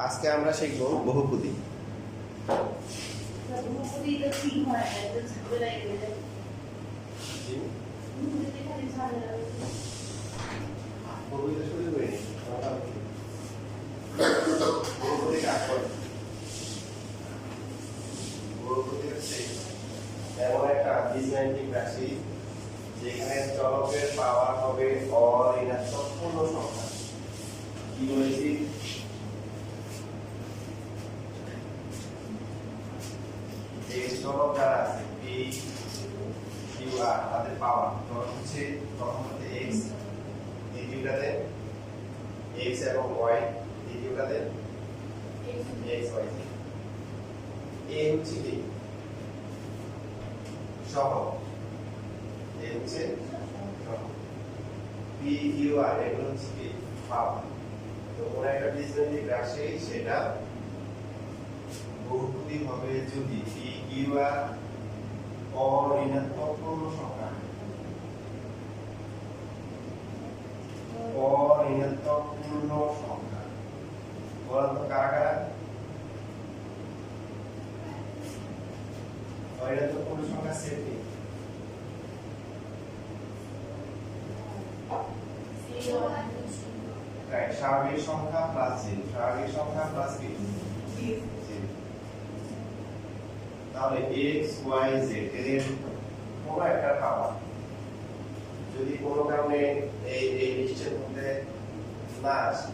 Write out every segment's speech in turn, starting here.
আজকে আমরা শিখব বহুপদী। বহুপদীটা ঠিক হয় না, এটা ঝামেলা হয়ে যায়। জি, বহুপদীতে খালি ঝামেলা হয়। বহুপদী শুরু করি নি। বহুপদী কাজ করে। বহুপদী হচ্ছে এমন একটা বীজগাণিতিক রাশি যেখানে চলকের পাওয়ার হবে অঋণাত্মক পূর্ণ সংখ্যা। কি বলেছি? যে চলক যারা আছে পি কিউ আর তাদের পাওয়ার তখন হচ্ছে এক্স, দ্বিতীয়টাতে এক্স এবং ওয়াই, দ্বিতীয়টাতে এক্স ওয়াই। এ হচ্ছে কি সহগ, এ হচ্ছে সহগ, পি কিউ আর এগুলো হচ্ছে কি পাওয়ার। তো কোন একটা বীজগাণিতিক রাশি সেটা বহুপদী হবে যদি পি কিউ আর অঋণাত্মক পূর্ণ সংখ্যা, অঋণাত্মক পূর্ণ সংখ্যা। বলেন তো কারা কারা অঋণাত্মক পূর্ণ সংখ্যা সেট নেই? রাইট, স্বাভাবিক সংখ্যা প্লাস জিরো, স্বাভাবিক সংখ্যা প্লাস কি জিরো। তাহলে এক্স ওয়াই জেড এদের কোনো একটা পাওয়ার যদি কোনো কারণে এই লিস্টের মধ্যে না আসে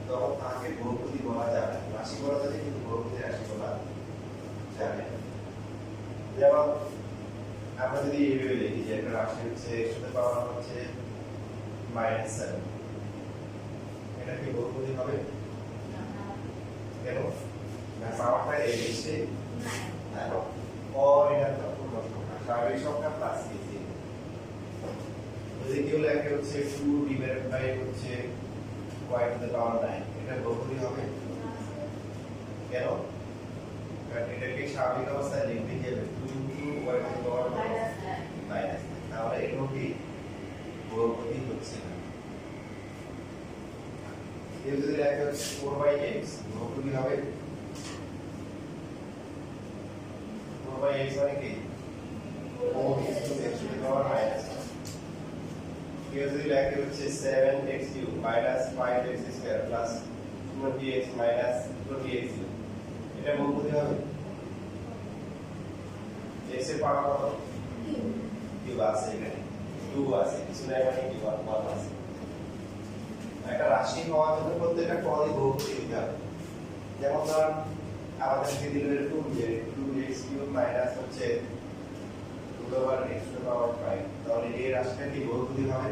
তখন তাকে বহুপদী বলা যাবে না। রাশি বলা যাবে কিন্তু বহুপদী রাশি বলা যাবে না। যেমন আমরা যদি এইভাবে লিখি যে একটা রাশি হচ্ছে এক্স টু দ্য পাওয়ার হচ্ছে -7, এটা কি বহুপদী হবে? কেন? না, পাওয়ারটা এই লিস্টে না, অঋণাত্মক পূর্ণ সংখ্যা, স্বাভাবিক সংখ্যা প্লাস কি জিরো। যদি কেউ লেখে হচ্ছে 2 ডিভাইডেড বাই হচ্ছে y টু দ্য পাওয়ার 9, এটা বহুপদী হবে? কেন? কারণ এটাকে স্বাভাবিক অবস্থায় লিখতে গেলে 2 to y to the power minus, তাহলে এটাও কি বহুপদী হচ্ছে না। কেউ যদি লেখে হচ্ছে 4/x, বহুপদী হবে? 4/x মানে কি 4x to x to the power minus. কেউ যদি লেখে হচ্ছে 7x cube minus 5x square plus 20x minus 20x, এটা বহুপদী হবে? x এর পাওয়ার কত? কিউব আছে, এখানে 2 আছে, কিছু নাই মানে কি 1 আছে। একটা রাশি হওয়ার জন্য প্রত্যেকটা পদই বহুপদী হতে হবে। যেমন ধরুন আমাদেরকে দিল এরকম যে 2x কিউব মাইনাস হচ্ছে root over x to the power 5, তাহলে এই রাশিটা কি বহুপদী হবে?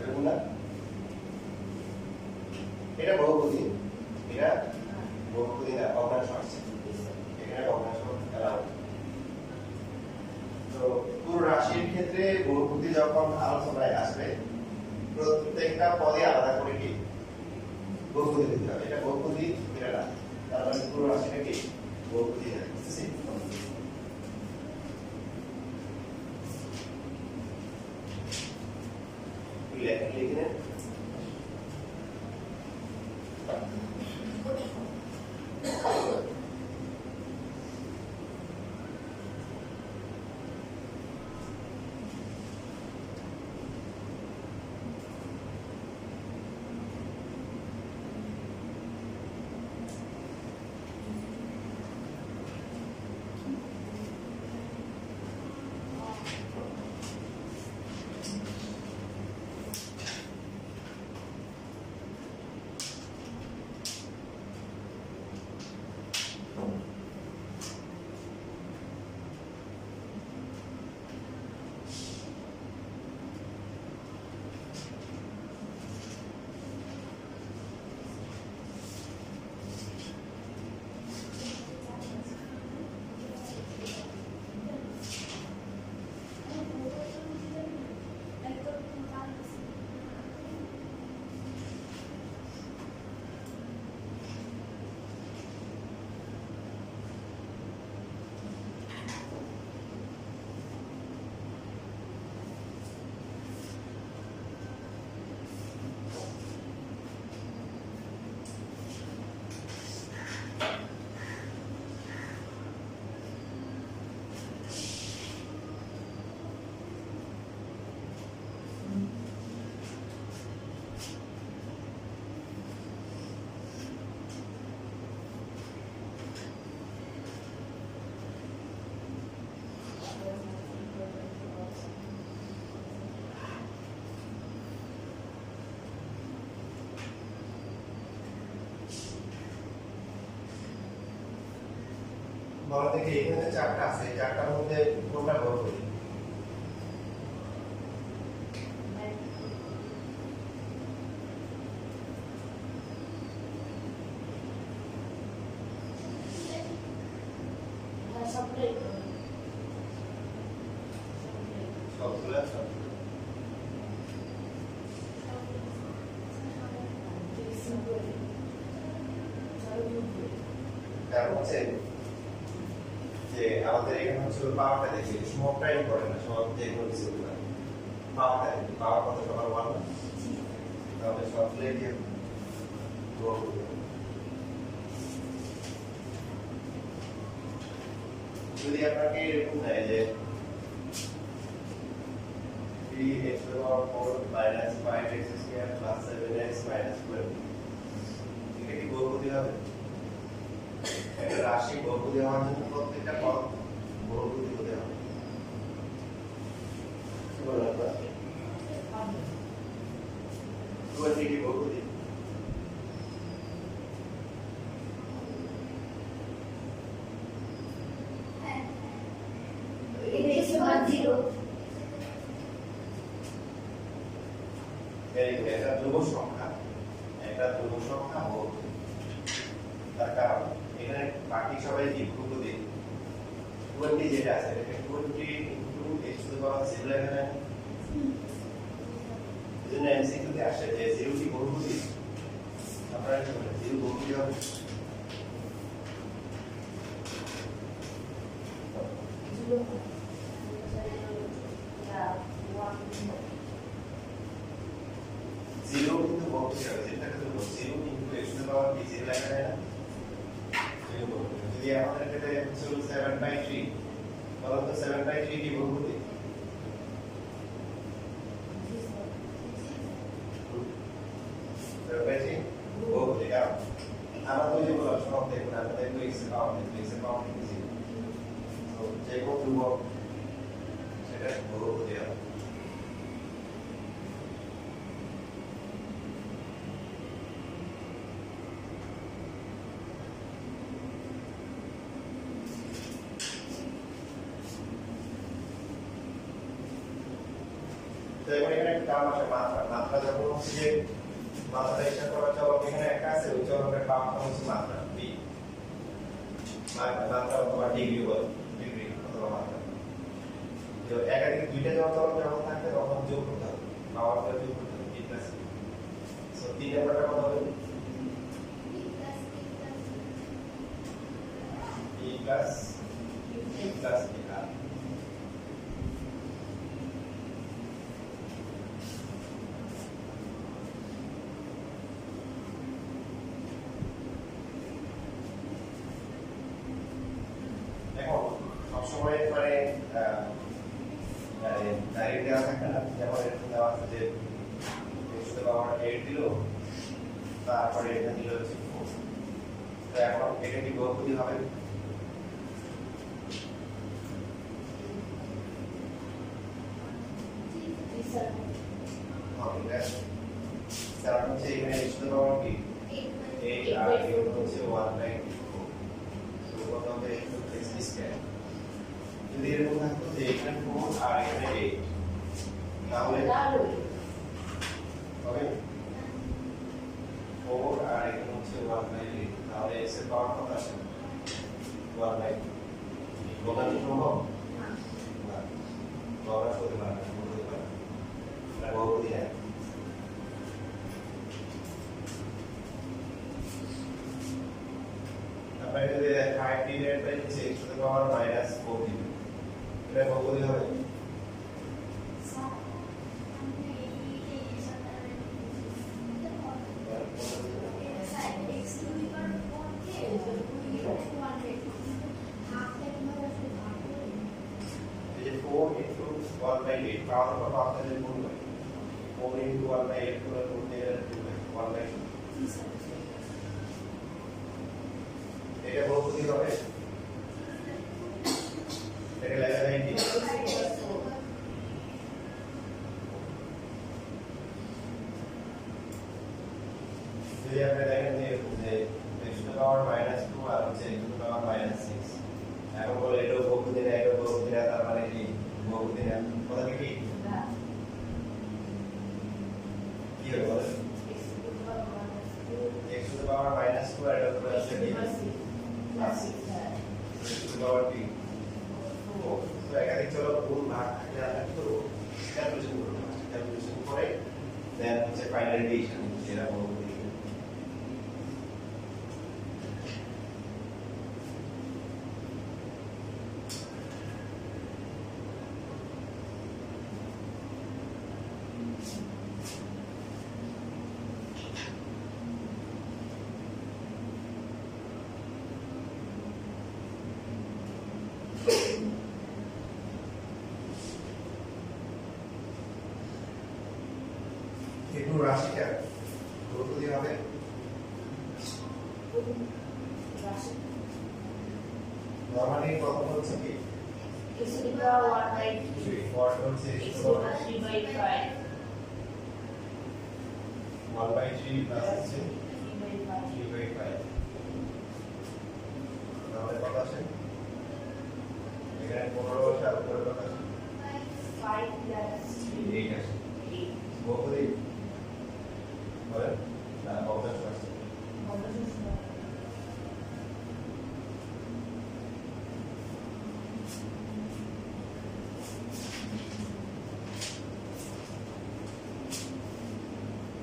এরকম না? এটা বহুপদী, এটা বহুপদী না, ভগ্নাংশ আসছে এখানে, ভগ্নাংশ এলাও। তো পুরো রাশির ক্ষেত্রে বহুপদী যখন আলোচনায় আসবে প্রত্যেকটা পদে আলাদা করে কি বহুপদী দিতে হবে। এটা বহুপদী, এটা না, তার মানে পুরো রাশিটা কি বহুপদী না। বুঝতেছি? লিখে নেন। বলা থেকে এখানে যে চারটা আছে এই চারটার মধ্যে কোনটা বহুপদী সবটাই সবগুলা কারণ হচ্ছে যে আমাদের এখানে হচ্ছে পাওয়ারটা দেখি সমটাই করে না সব যে কোনো কিছু না পাওয়ারটা দেখি পাওয়ার কত সবার ওয়ান না তাহলে সবগুলোই দিয়ে যদি আপনাকে এরকম দেয় যে 3x to the power 4 minus 5x square plus 7x minus 12 এটা কি বহুপদী হবে একটা রাশি বহুপদী হওয়ার জন্য প্রত্যেকটা পদ বহুপদী হতে হবে কি বলেন আপনারা 20 কি বহুপদী একটা ধ্রুব সংখ্যা বহুপদী তার কারণ এখানে বাকি সবাই কি বহুপদী 20 যেটা আছে এটা 20 into x to the power 0 এখানে এজন্য এমসিকিউ তে আসে যে 0 কি বহুপদী আপনারা কি বলেন 0 বহুপদী হবে জিরো কিন্তু বহুপদী হবে যেটা কিন্তু 0 into x to the power কি 0 লেখা যায় না যদি আমাদের ক্ষেত্রে ছিল 7/3 বলো তো 7/3 কি বহুপদী বহুপদী কারণ আমরা তো যে বললাম সব দেখুন আমাদের তো x এর পাওয়ার কি 0 তো যে কোনো ধ্রুবক সেটা বহুপদী হবে তো এবার এখানে একটা টার্ম আসে মাত্রা যখন হচ্ছে যে মাত্রাটা হিসাব করা চলক এখানে একটা আছে ওই চলকের পাওয়ারটা হচ্ছে মাত্রা b মাত্রা অথবা ডিগ্রি বলে ডিগ্রি অথবা মাত্রা তো একাধিক দুইটা চলক যখন থাকবে তখন যোগ করতে হবে পাওয়ারটা যোগ করতে হবে b প্লাস সো 3 নাম্বারটা কত হবে b প্লাস এখন সবসময় মানে ডাইরেক্ট দেওয়া থাকে না যেমন এরকম দেওয়া আছে যে x to the power 8 দিল তারপরে এটা দিল হচ্ছে 4 তো এখন এটা কি বহুপদী হবে কারণ হচ্ছে এখানে x to the power কি 8 আর এটা হচ্ছে 1/4 তো কত হবে x স্কয়ার যদি এরকম থাকতো যে এখানে 4 আর এখানে 8 তাহলে হবে 4 আর এখানে হচ্ছে 1/8 তাহলে x এর পাওয়ার কত আসে 1/8 বলা কি সম্ভব না বলা করতে পারে না বলতে পারে এটা বহুপদী না তারপরে যদি 5 divided by 6 to the power -4 দিবে এটা বহুপদী হবে এই যে 4 into 1/8 পাওয়ার কত আপনাদের গুণ হবে 4 into 1/8 করে গুণ দিলে 1/8 এটা বহুপদী হবে এটা লেখা যায় কি যদি আপনি দেখেন যে x to the power -2 আর হচ্ছে x to the power -6 পাওয়ার টি তো একাধিক চলক গুণ ভাগ থাকলে আমরা কি করবো ক্যালকুলেশন করবো ক্যালকুলেশন করে দেন হচ্ছে ফাইনাল ডিভিশন যেটা বলবো একটু রাশিটা গুরুত্ব দিয়ে হবে নরমালি প্রথম হচ্ছে কি ফর হচ্ছে 1/3 প্লাস হচ্ছে 3/5 তাহলে কত আসে এখানে 15 আসে আর উপরে কত আসে 8 আসে বহুপদী বলেন না অবদান আসছে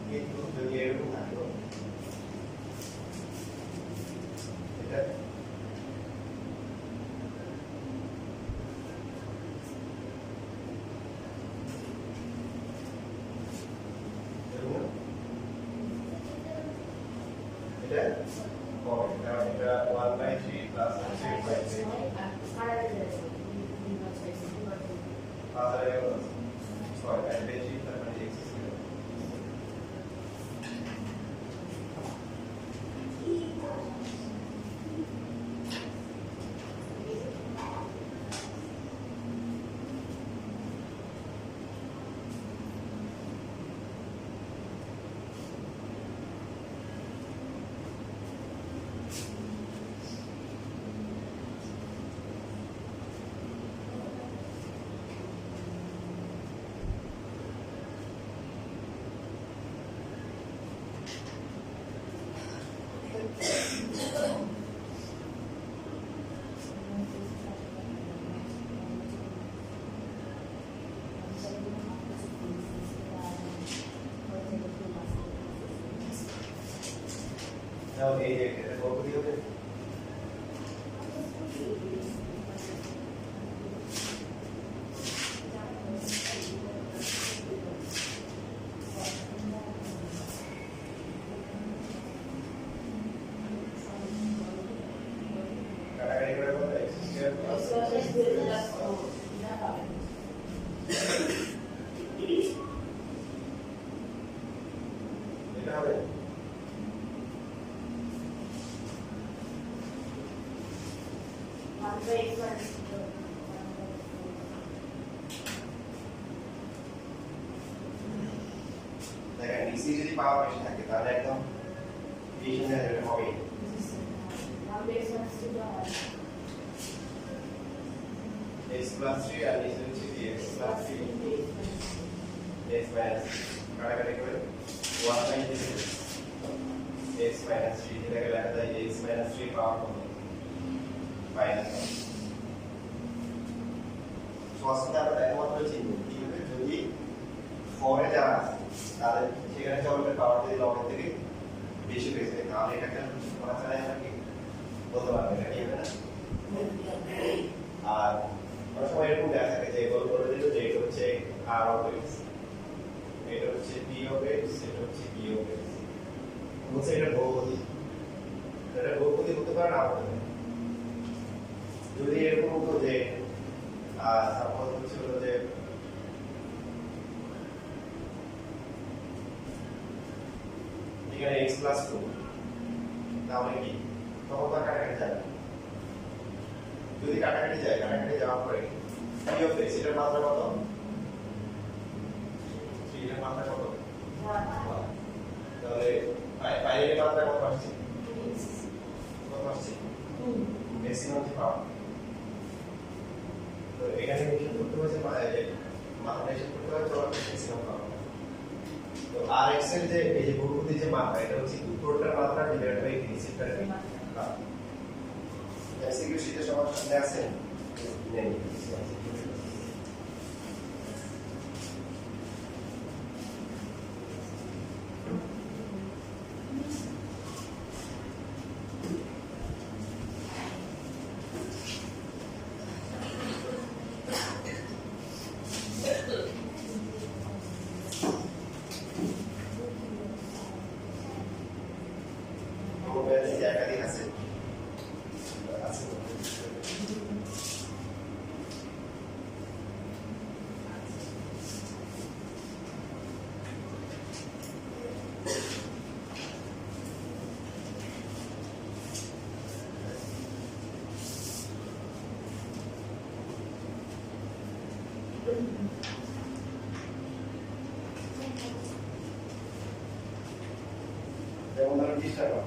কিন্তু যদি এরকম থাকতো এটা এটা কমে কারণ এটা 1/3 প্লাস 6/3 তাহলে ছয় আর বেশি তার মানে x ছিল নাও এই যে এটা বহুপদী হবে কাটাকাটি করে বলতে x স্কয়ার প্লাস এটা হবে দেখেন নিচে যদি পাওয়ার বেশি থাকে তাহলে একদম ডিভিশন হয়ে হবে x plus 3 আর নিচে হচ্ছে কি x plus 3 x minus কাটাকাটি করে 1/3 x minus 3 যেটাকে লেখা যায় x minus 3 পাওয়ার কত মাইনাস 1 সস্তা আমরা একমাত্র চিহ্ন কি হবে যদি 4 এ যারা আছে তাহলে সেখানে চলকের পাওয়ার যদি লগের থেকে বেশি হয়ে যায় তাহলে এটাকে করা যায় না কি বলতে পারবে এটা কি হবে না আর অনেক সময় এরকম দেখা থাকে যে বল করে দিল যে এটা হচ্ছে r of x এটা হচ্ছে p of x এটা হচ্ছে p of x বলছে এটা বহুপদী হতে পারে না হতে পারে যদি এরকম হতো যে সাপোজ হচ্ছে হলো যে এখানে x plus 2 তাহলে কি তখন তো কাটাকাটি যাবে যদি কাটাকাটি যায় কাটাকাটি যাওয়ার পরে p of x এটার মাত্রা কত 3 এর মাত্রা কত তাহলে পাইয়ের মাত্রা কত আসছে ম্যাক্সিমাম যে পাওয়ার তো এখানে হিসাব করতে হচ্ছে মাত্রা হিসাব করতে হবে চলো ম্যাক্সিমাম পাওয়ার তো আর এক্স এর যে এই যে বহুপদী যে মাত্রা এটা হচ্ছে উত্তরটার মাত্রা ডিভাইড বাই নিচেরটার এমসিকিউ শীটে সবার সামনে আছে নেই একাধিক আছে যেমন ধরো 20 টাকা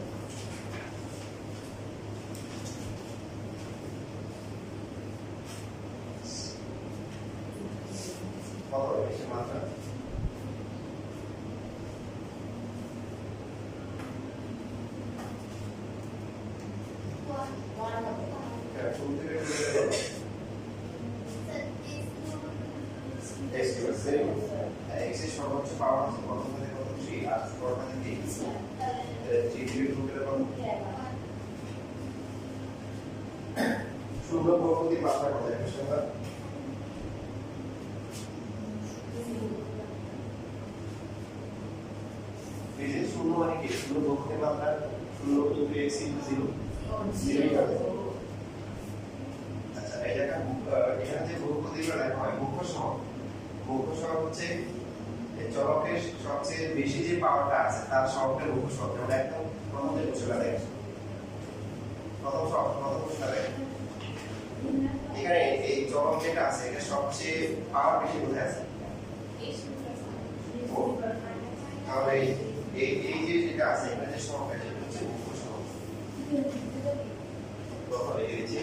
কত বেশি মাত্রা শুরু থেকে x এর সর্বোচ্চ পাওয়ার আছে কত থেকে কত 3 আর পরটা থেকে 3 থেকে 2 এর কত শূন্য বহুপদীর মাত্রা কত এর সঙ্গে এই যে শূন্য মানে কি শূন্য বহুপদীর মাত্রা 0 into x into 0 আচ্ছা এই জায়গা এখানে যে বহুপদীগুলো লেখা হয় মুখ্য সহগ হচ্ছে এই চলকের সবচেয়ে বেশি যে পাওয়ারটা আছে তার সহগের মুখ্য সহগ যেমন একদম প্রথম যে কোষটা দেখে প্রথম কোষটা দেখে এখানে এই চলক যেটা আছে এটা সবচেয়ে পাওয়ার বেশি কোথায় আছে তাহলে এই যে যেটা আছে এখানে যে সহগ আছে এটা হচ্ছে মুখ্য সহগ প্রথম লিখে দিচ্ছি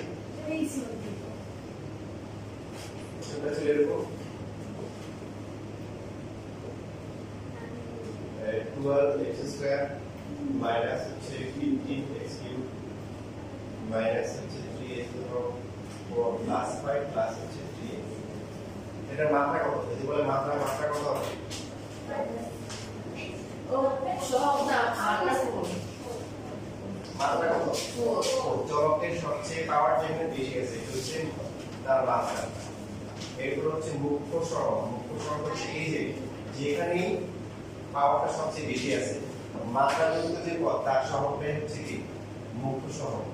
সেটা ছিল এরকম 12x square minus 15x cube minus 3x power 4 plus 5 plus 3x এটার মাত্রা কত যদি বলে মাত্রা কত হবে ও সব না মাত্রা কত চলকের সবচেয়ে পাওয়ার যেখানে বেশি আছে এটা হচ্ছে তার মাত্রা এগুলো হচ্ছে মুখ্য সহগ হচ্ছে এই যে যেখানে পাওয়ারটা সবচেয়ে বেশি আছে মাত্রা যুক্ত যে পদ তার সহগটাই হচ্ছে কি মুখ্য সহগ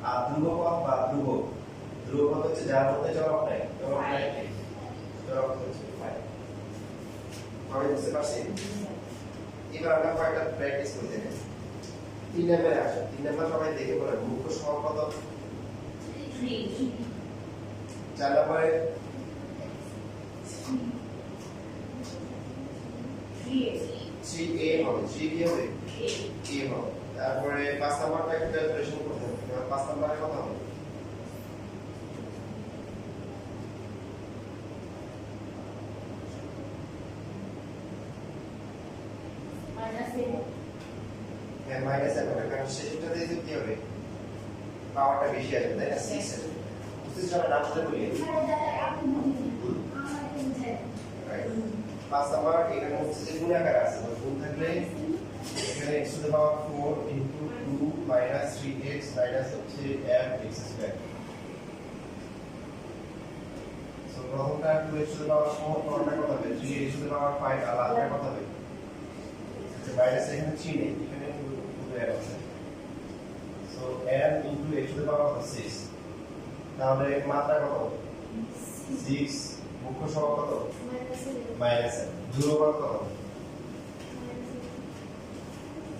আর ধ্রুব পদ বা ধ্রুব পদ হচ্ছে যার মধ্যে চলক নাই চলক হচ্ছে বুঝতে পারছি এবার আমরা কয়েকটা প্র্যাকটিস করতে হবে 3 নম্বরে আসো 3 নম্বর সবাই দেখে বলে মুখ্য সহগ কত 3 4 নম্বরে 3a হবে 3b হবে a হবে তারপরে 5 নাম্বারটা একটু ক্যালকুলেশন করতে হবে 5 নাম্বারে কত হবে হ্যাঁ মাইনাস হবে কারণ শেষটাতে কি হবে পাওয়ারটা বেশি আসবে তাই না 6 আসবে বুঝতে চাও না বুঝতে বলি 5 নাম্বার এখানে হচ্ছে যে গুণাকার আছে গুণ থাকলে এখানে x to the power 4 into 2 minus 3x minus হচ্ছে mx square সো প্রথমটা 2x to the power 4 পরটা কত হবে 3x to the power 5 আর লাস্টটা কত হবে আচ্ছা মাইনাস এখানে 3 নেই এখানে 2 এর আছে so m into x to the power 6 তাহলে মাত্রা কত 6 মুখ্য সহগ কত মাইনাস ধ্রুবক কত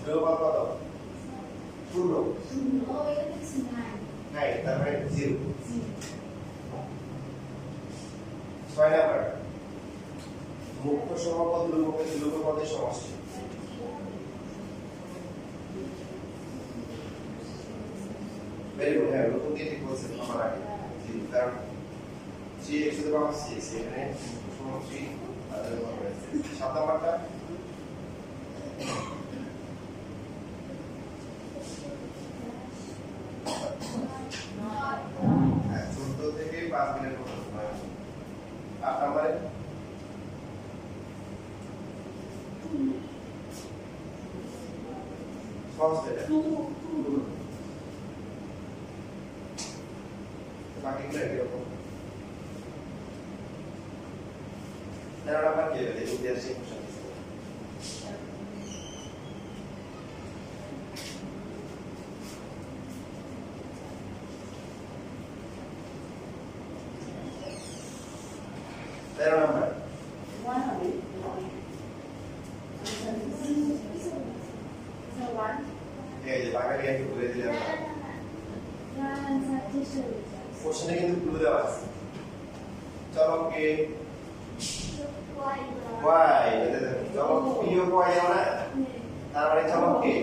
ধ্রুবক কত শূন্য নাই তারপরে 0 6 নাম্বার মুখ্য সহগ ধ্রুবক পদের সমষ্টি ভেরি গুড হ্যাঁ নতুন দিয়ে ঠিক বলছেন আমার আগে কারণ 3x to the power 6 এখানে সমান 3 আর 7 নাম্বারটা 5 মিনিট মতো সময় আছে 8 নম্বরে সহজ এটা বাকিগুলো এরকম 13 নম্বর কি হবে দেখুন দেয়ার সেই কোশ্চেন number 1 এই যে বাঙালি একটু বলে দিলাম কোশ্চেনে কিন্তু ক্লু দেওয়া আছে চলক কে y এটা দেখো চলক প্রিয় y দেওয়া না তার মানে চলক কে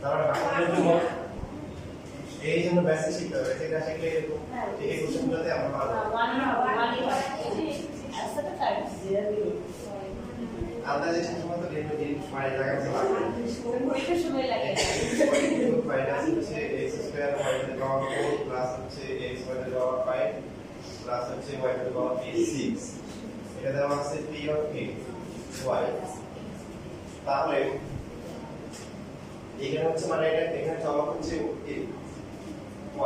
তার মানে বাক্যের জন্য এই জন্য বেসিক শিখতে হবে সেটা শিখলে এরকম এই কোশ্চেনগুলোতে আমরা পারবো আন্দাজে ঠিকমতো লিমিট মানে জায়গা আছে পরীক্ষার সময় লাগে মাইনাস হচ্ছে x square y to the power 4 plus হচ্ছে x y to the power 5 plus হচ্ছে y টু দি পাওয়ার 6 এটা দেওয়া আছে p অফ y তাহলে এখানে হচ্ছে মানে এটা এখানে চলক হচ্ছে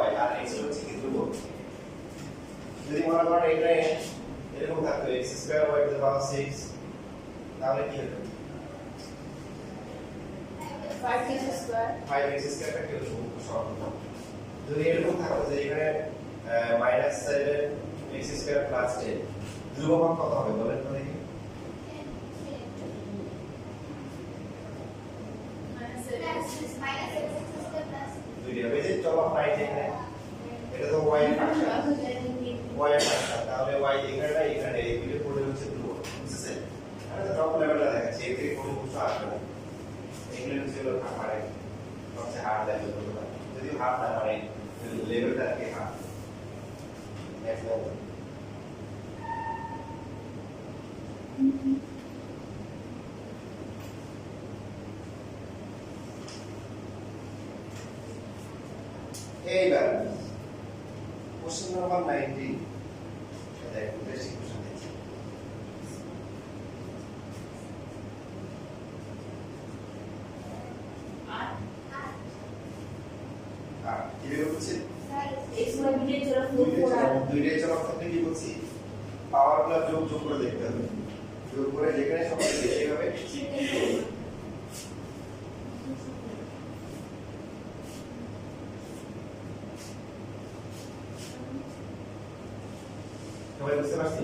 y আর x হচ্ছে কি ধ্রুবক যদি মনে করেন এখানে এরকম থাকতো x square y to the power 6 তাহলে কি হবে 5x স্কয়ার 5x স্কয়ারটা কি হলো সরল যদি এরকম থাকতো যে এখানে -7x স্কয়ার প্লাস 10 ধ্রুবক কত হবে বলেন তো দেখি দুই হবে যে চলো পাই এখানে এটা তো y এর ফাংশন y এর ফাংশন তাহলে y এখানে না এখানে এই দুটো পড়ে হচ্ছে ধ্রুবক বুঝছেন আমি তো টপ লেভেলটা দেখাচ্ছি এর থেকে কোনো কিছু আসবে না এগুলো হচ্ছে হলো মানে সবচেয়ে হার্ড লেভেল যদি হার্ড না মানে লেভেলটা কি হার্ড নেক্সট লেভেল এইবার কোশ্চেন নাম্বার 19 এটা একটু বেশি কোশ্চেন দিচ্ছি কি বের হচ্ছে x y বিটে চলক যোগ করা দুইটাই চলক থাকলে কি বলছি পাওয়ারগুলো যোগ করে দেখতে হবে যোগ করে যেখানে সবচেয়ে বেশি হবে সবাই বুঝতে পারছি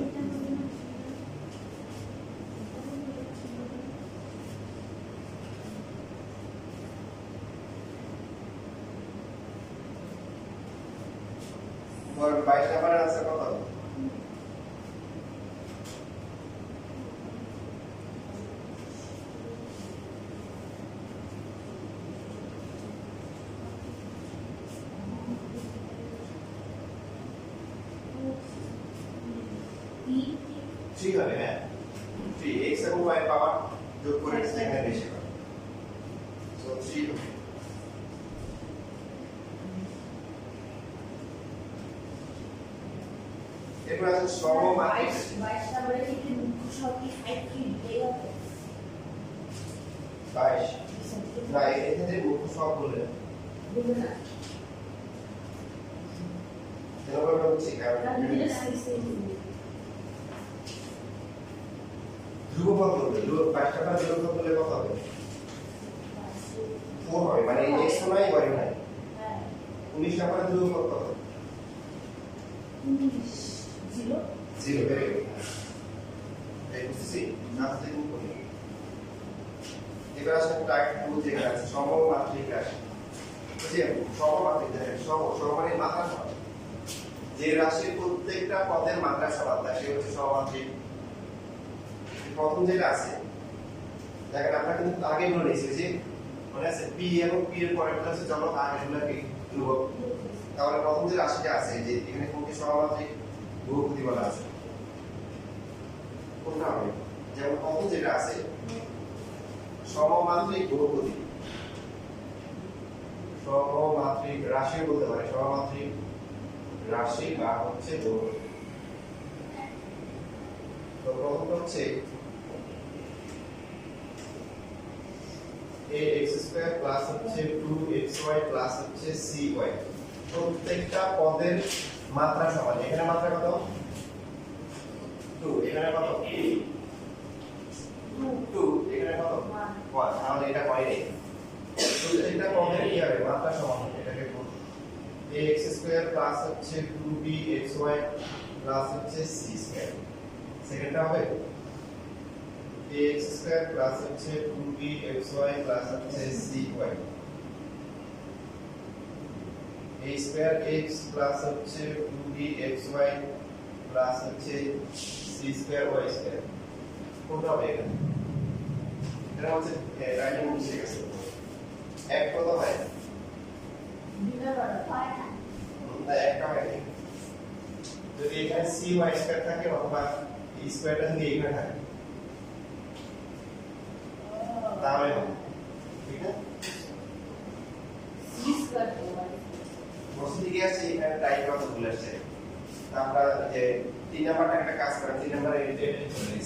और 22 नंबर आंसर कत হবে ঠিক হবে হ্যাঁ 3 x এবং y পাওয়ার যোগ করে এখানে বেশি হবে সো 3 হবে এরপর আছে সমমাত্রিক 22 নম্বরে কি সব কি 5 কি দেই হবে 22 না এখানে মুখ্য সব বলে বলবে না এরকম হচ্ছে কারণ ধ্রুব কত হবে ধ্রুব 5 টাকা ধ্রুব কত হলে কত হবে 4 হবে মানে x নাই y নাই হ্যাঁ 19 টাকা ধ্রুব কত হবে 0 0 ভেরি গুড এই বুঝছি নাস্তে গুণ করি এবার আসলে টাইপ 2 যেখানে আছে সমমাত্রিক রাশি যে সমমাত্রিক দেখেন সম মানে মাত্রা সমান যে রাশির প্রত্যেকটা পদের মাত্রা সমান তা সে হচ্ছে সমমাত্রিক প্রথম যেটা আছে দেখেন আমরা কিন্তু আগে বলে নিয়েছি যে মনে আছে p এবং p এর পরেরটা হচ্ছে চলক আর এগুলা কি ধ্রুবক তাহলে প্রথম যে রাশিটা আছে যে এখানে কোনটি সমমাত্রিক বহুপদী বলা আছে কোনটা হবে যেমন প্রথম যেটা আছে সমমাত্রিক বহুপদী সমমাত্রিক রাশি বলতে পারে সমমাত্রিক রাশি বা হচ্ছে গুণ। তো প্রথম হচ্ছে ax² প্লাস হচ্ছে 2xy প্লাস হচ্ছে cy। প্রত্যেকটা পদের মাত্রা সমান। এখানে মাত্রা কত? 2। এখানে কত? 2। এখানে কত? 1। তাহলে এটা হয় নেই। প্রত্যেকটা পদের কি হবে? মাত্রা সমান হবে। এটাকে গুণ। ax² প্লাস হচ্ছে 2bxy প্লাস হচ্ছে c²। সেকেন্ডটা হবে ax² প্লাস হচ্ছে 2bxy প্লাস হচ্ছে cy। a²x প্লাস হচ্ছে 2bxy প্লাস হচ্ছে c²y²। কোনটা হবে এখানে? এটা হচ্ছে রাইটিং মিস্টেক আছে। এক কত হয়? না, একটা হয় না। যদি এখানে cy² থাকে অথবা e স্কয়ারটা যদি এখানে থাকে তাহলে হবে, ঠিক আছে? বসে আছে এখানে টাইপ কত ভুল আসছে। আমরা যে 3 নাম্বারটা একটা কাজ করেন, 3 নাম্বারে এটা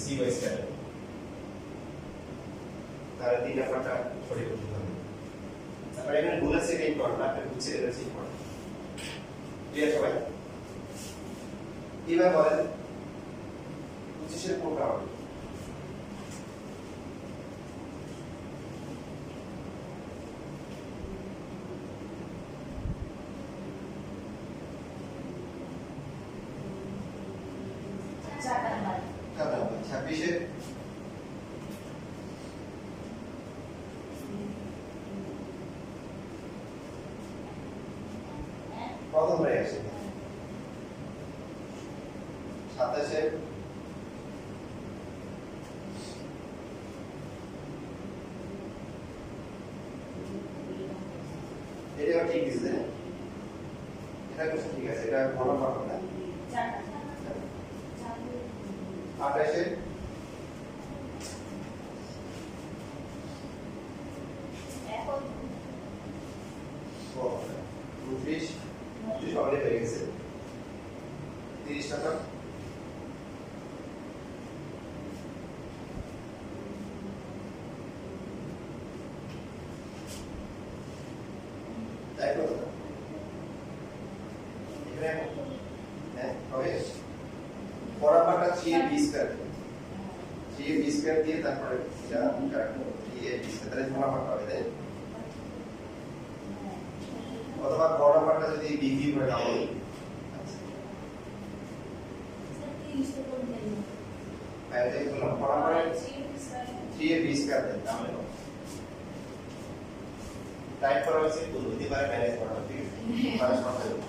cy²। তাহলে 3 নাম্বারটা সঠিক করতে হবে। তারপর এখানে ভুল আছে এটা ইম্পর্টেন্ট, আপনি বুঝে এটা ইম্পর্টেন্ট। ক্লিয়ার সবাই? এবার বলেন 25 এর কোনটা হবে? কত? 26 এর প্রথম রয়ে আসে 27 এর এটা ঠিক আছে, এটা কিছু ঠিক আছে, এটা ভালো পাবো না। 28 এর এখন 29 সবাই হয়ে গেছে। 30 টাকা তাই তো এখানে হ্যাঁ হবে। বরাবরটা 3ab² 3ab² দিয়ে তারপরে এটা কাটবো 3ab² তাহলে বরাবরটা হবে তাই। অথবা বরাবরটা যদি bv করে দাও তাহলে বললাম বরাবরে 3ab² দেন তাহলে টাইপ করা হয়েছে বুদ্ধি পারে ম্যানেজ করা হবে, ঠিক আছে? ম্যানেজ করতে হবে।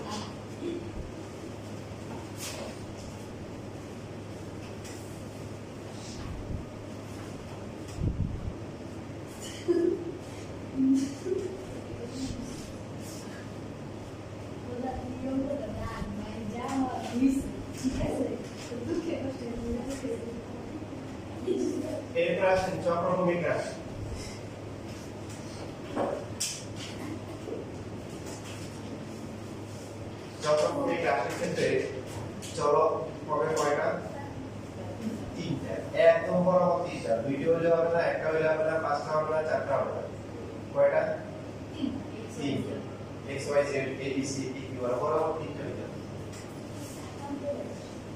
এরপর আসেন চক্রভূমিক রাশি। চক্রভূমিক রাশির ক্ষেত্রে চলক হবে কয়টা? 3টা। একদম বরাবর 3টা। 2টা হলে হবে না, একটা হলে হবে না, 5টা হবে না, 4টা হবে না। কয়টা? 3টা। x y z a b c d q আর বরাবর 3টা হয়ে যাবে।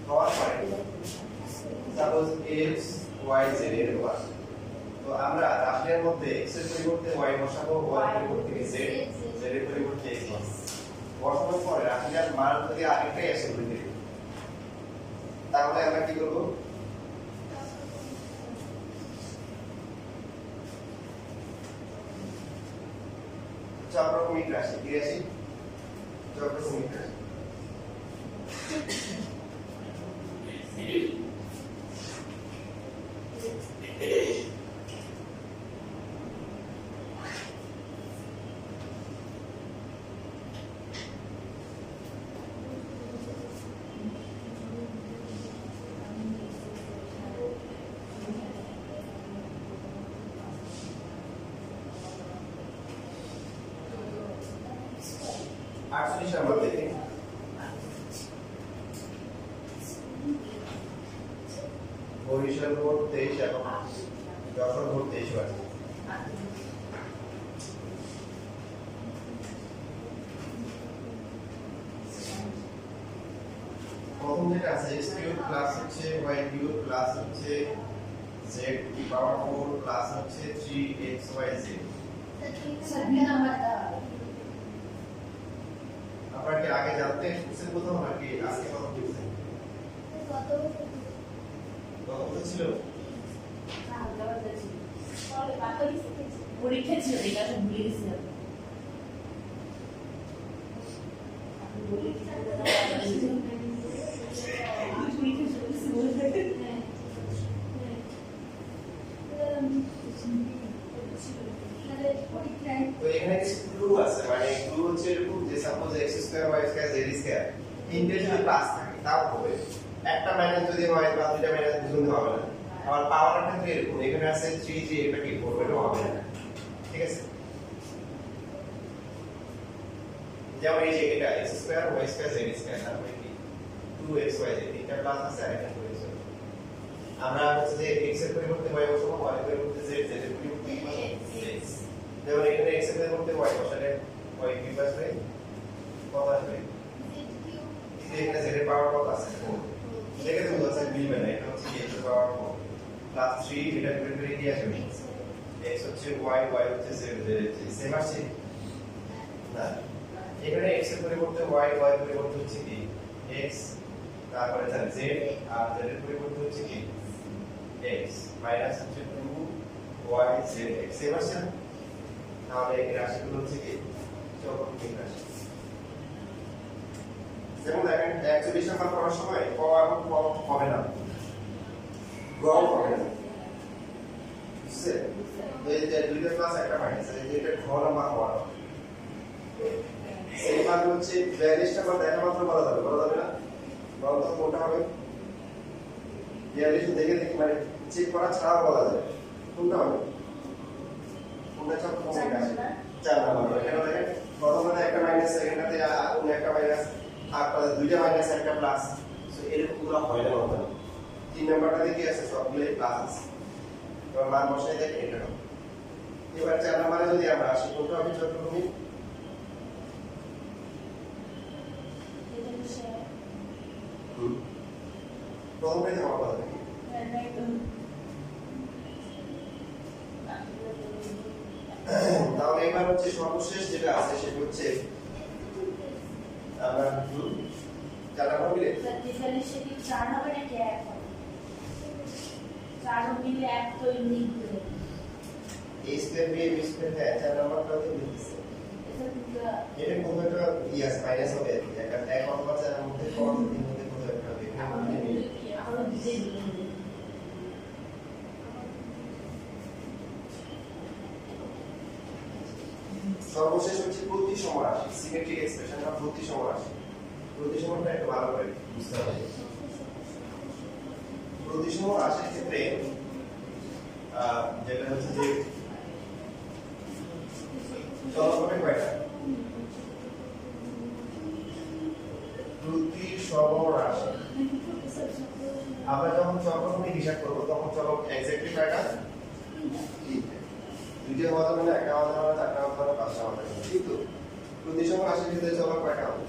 হওয়ার পরে সাপোজ x y z এর বার। তো আমরা রাশির মধ্যে x এর পরিবর্তে y বসাবো, y এর পরিবর্তে z, z এর পরিবর্তে x বসানোর পরে রাশিটার মান যদি আরেকটাই আসে বলে তাহলে আমরা কি করব? চক্রভূমিক রাশি কি রাশি? চক্রভূমিক রাশি। আটচল্লিশ নাম্বার দেখে বরিশাল বোর্ড 23 এবং যশোর বোর্ড 23 আছে। প্রথম যেটা আছে x কিউব প্লাস হচ্ছে y কিউব প্লাস হচ্ছে z কি পাওয়ার 4 প্লাস হচ্ছে 3xyz। আপনারা কি আগে জানতে শুনছেন কোথাও নাকি আজকে কথা বলছেন? কথা ছিল পরীক্ষা ছিল এই কাছে ভুলে গেছিলাম। তো এখানে কিছু ক্লু আছে, মানে ক্লু হচ্ছে এরকম যে suppose x square y square z square তিনটে যদি প্লাস থাকে তাও হবে, একটা মাইনাস যদি হয় বা দুইটা মাইনাস দুটো হবে না। আবার পাওয়ার ক্ষেত্রে এরকম এখানে আছে 3 3 এটা কি 4 এটা হবে না, ঠিক আছে? যেমন এই যে এটা x square y square z square তারপরে কি 2xyz তিনটা প্লাস আছে আর একটা 2xyz। আমরা হচ্ছে যে x এর পরিবর্তে y বসাবো, y এর পরিবর্তে z, z এর পরিবর্তে x। যেমন এখানে x এর পরিবর্তে y বসালে y কিউব আসবে, কত আসবে? এখানে z এর পাওয়ার কত আছে? 4। দেখে তো বুঝা যায় মিলবে না, এটা হচ্ছে x এর পাওয়ার 4 প্লাস 3 এটা করে দিয়ে আসবে x হচ্ছে y, y হচ্ছে z, z হচ্ছে সেম আসছে না। এখানে x এর পরিবর্তে y, y এর পরিবর্তে হচ্ছে কি x, তারপরে তার z আর z এর পরিবর্তে হচ্ছে কি x মাইনাস হচ্ছে 2y z x সেম আসছে না? তাহলে এই রাশিগুলো হচ্ছে কি চৌকোণী রাশি। যেমন দেখেন 41 নাম্বার করার সময় ক এবং ক হবে না, গ হবে না, বুঝছে? এই যে দুইটা প্লাস একটা মাইনাস, এই যে এটা ঘ নাম্বার হওয়ার এই মান হচ্ছে 42 নাম্বার দেখা মাত্র বলা যাবে না? বলতো কোনটা হবে? 42 দেখে দেখি মানে চেক করা ছাড়াও বলা যাবে কোনটা হবে? কোনটা চাপ কমে গেছে 4 নাম্বার। এখানে দেখেন প্রথমে একটা মাইনাস, সেকেন্ডটাতে অন্য একটা মাইনাস, আর দুইটা মাইনাস একটা প্লাস, সো এরকমগুলো হয় না বলতে। 3 নাম্বারটাতে কি আছে? সবগুলো প্লাস আছে। এবার মান বসাই দেখেন এটা হবে। এবার 4 নাম্বারে যদি আমরা আসি কোনটা হবে চতুর্ভুজ? প্রথমটাই তো আমার কথা নাকি? তাহলে এবার হচ্ছে সর্বশেষ যেটা আছে সেটা হচ্ছে আমরা 4 নাম্বার মিলে 4 হবে নাকি 1 হবে? 4 মিলে 1 তো ইউনিট হবে। a square b b square হ্যাঁ 4 নাম্বারটাও তো মিলছে। এটা কোন একটা ইয়াস মাইনাস হবে একটা এক অথবা 4 এর মধ্যে কোন তিন মধ্যে কোন একটা হবে। আমরা বুঝে দিলাম। সর্বশেষ হচ্ছে প্রতিসম রাশি, সিমেট্রিক এক্সপ্রেশন বা প্রতিসম রাশি। প্রতিসমটা একটু ভালো করে বুঝতে হবে। প্রতিসম রাশির ক্ষেত্রে যেটা হচ্ছে যে চলক হবে কয়টা? প্রতিসম রাশি আমরা যখন চলক হিসাব করব তখন চলক এক্স্যাক্টলি কয়টা? দুইটা হওয়া যাবে না, একটা হওয়া যাবে না, চারটা হওয়া যাবে না, পাঁচটা হওয়া যাবে না, কিন্তু প্রতিসম রাশির ক্ষেত্রে চলক কয়টা হবে?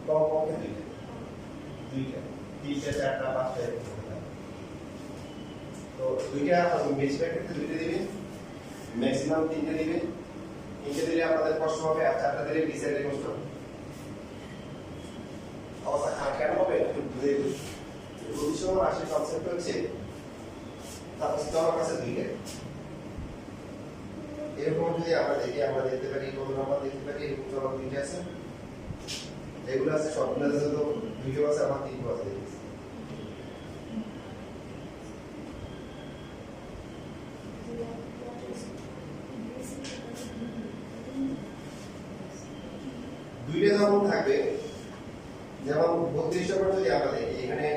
কমপক্ষে দুইটা, তিনটা, চারটা, পাঁচটা এরকম হতে পারে। তো দুইটা বেশিরভাগ ক্ষেত্রে দুইটা দিবেন, ম্যাক্সিমাম তিনটা দিবেন। তিনটা দিলে আপনাদের কষ্ট হবে, আর চারটা দিলে ডিসাইডে কষ্ট হবে। অবস্থা খারাপ কেন হবে? প্রতিসম রাশির কনসেপ্ট হচ্ছে তারপর চলক আছে দুইটা। এরকম যদি আমরা দেখি, আমরা দেখতে পারি কোন নাম্বার দেখতে পারি এরকম চলক দুইটা আছে, যেগুলো আছে সবগুলো আছে তো দুইটা আছে, আমার তিনটা আছে দেখেছি। দুইটা যখন থাকবে, যেমন 32 নম্বর যদি আমরা দেখি এখানে